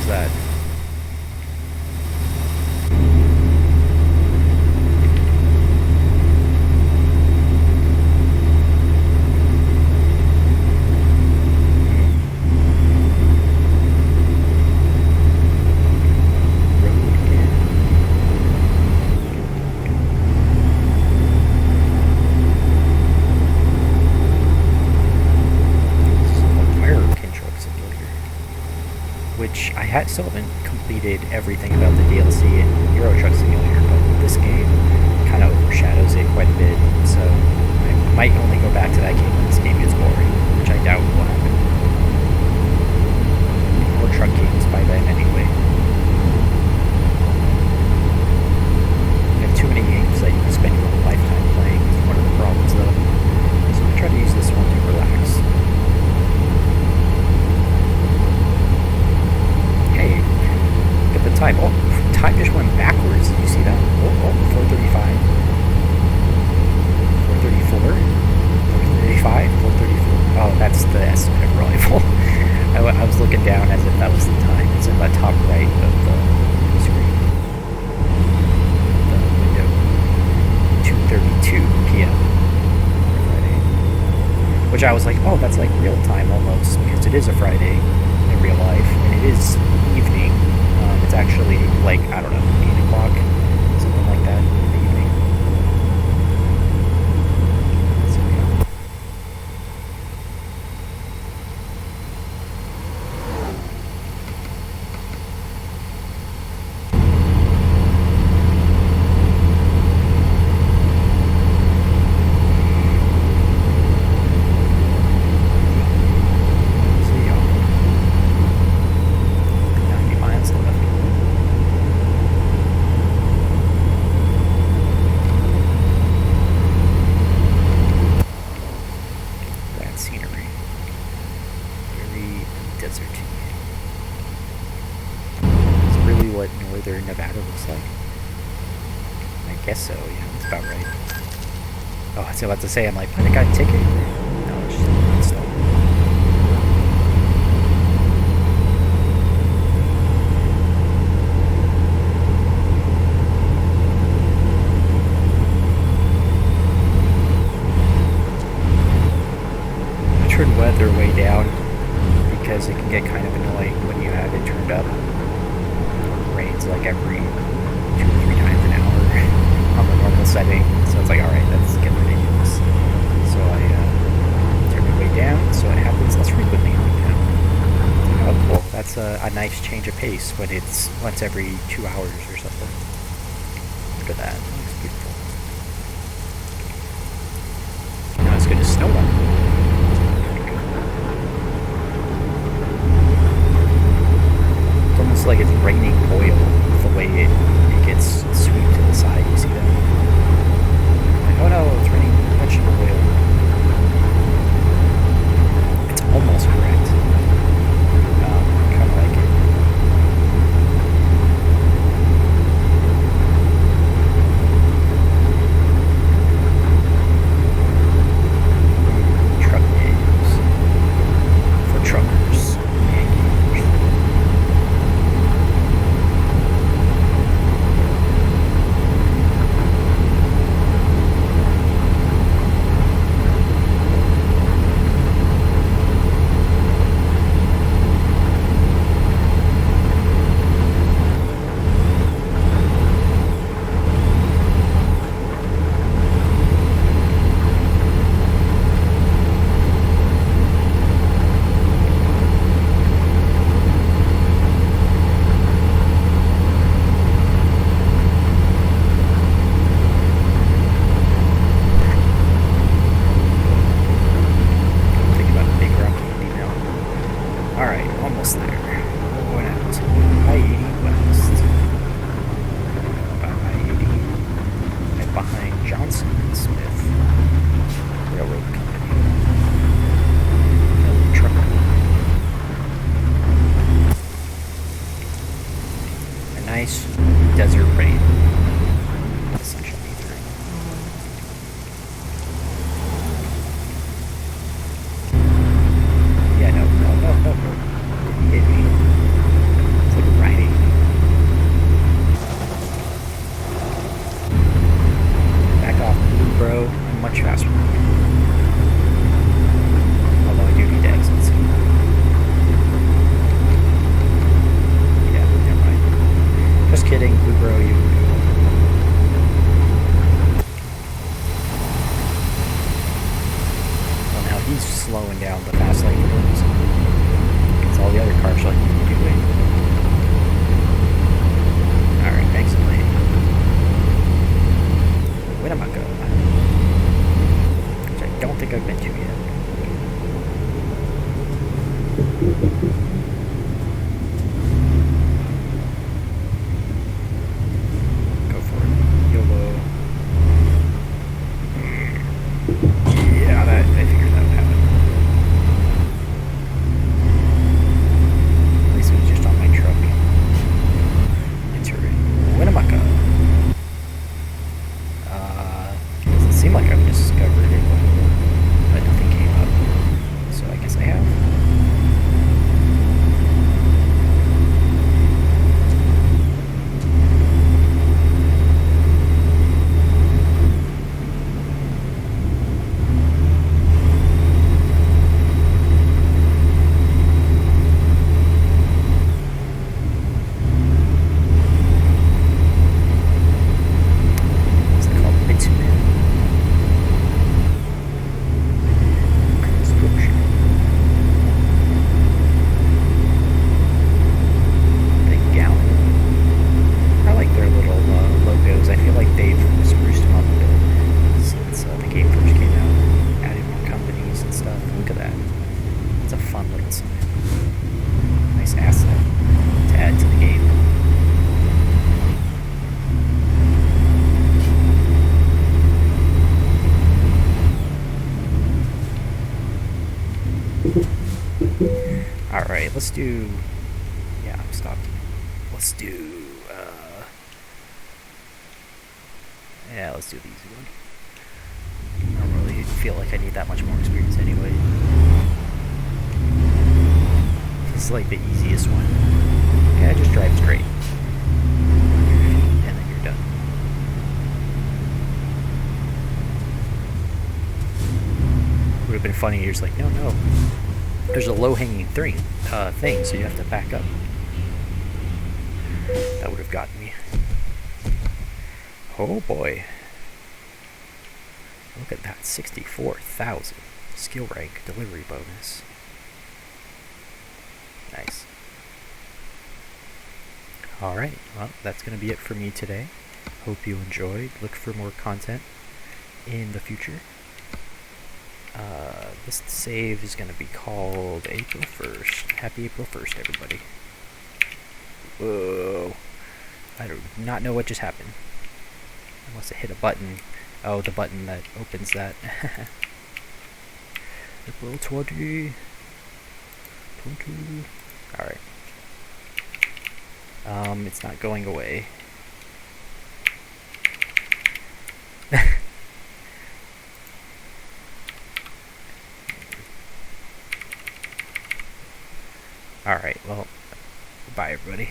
Speaker 1: That. Which I still haven't completed everything about the DLC in Euro Truck Simulator, but this game kind of overshadows it quite a bit, so I might only go back to that game when this game gets boring, which I doubt will happen. More truck games by then anyway. I have too many games that you can spend your whole lifetime playing, is one of the problems though. So I try to use this one to relax. Hey, look at the time. Oh, time just went backwards. which I was like, oh, that's like real time almost, because it is a Friday in real life, and it is evening. It's actually like, I don't know, 8 o'clock, something like that in the evening. So yeah. Nevada looks like. I guess so, yeah, that's about right. Oh, I was about to say, I'm like, I got a ticket. No, it's just installed. I turned weather way down because it can get kind of annoying when you have it turned up. Rains like every 2 or 3 times an hour on the normal setting, so it's like, alright, that's getting ridiculous. So I turned it way down so it happens less frequently. Oh, cool. That's a nice change of pace when it's once every 2 hours or something. Look at that. It looks beautiful. Now it's going to snow on it. It's like it's raining oil the way it gets swept to the side. You see that? Like, oh no, it's raining vegetable oil. It's almost correct. I kind of like it. Truck games for truckers. Desert rain. Essentially. Yeah, no. It hit me. It's like riding. Back off, blue bro. I'm much faster than you. Although I do need to exit soon. Yeah, never mind. Just kidding, blue bro, you. Well, now he's slowing down the fast lane for no reason. Because all the other cars are like, you do wait. Alright, exit lane. Winnemucca. Which I don't think I've been to yet. Go for it. YOLO. Yeah, I figured that would happen. At least it was just on my truck. Enter Winnemucca. Doesn't seem like I've discovered it, but Let's do... Yeah, I'm stopped. Let's do... Yeah, let's do the easy one. I don't really feel like I need that much more experience anyway. This is like the easiest one. Yeah, just drive straight. And then you're done. Would have been funny, you're just like, no. There's a low-hanging thing, so you have to back up. That would have gotten me. Oh boy. Look at that, 64,000. Skill rank, delivery bonus. Nice. Alright, well, that's going to be it for me today. Hope you enjoyed. Look for more content in the future. This save is going to be called April 1st. Happy April 1st, everybody. Whoa. I do not know what just happened. I must have hit a button. Oh, the button that opens that. April 20. Alright. It's not going away. Alright, well, bye everybody.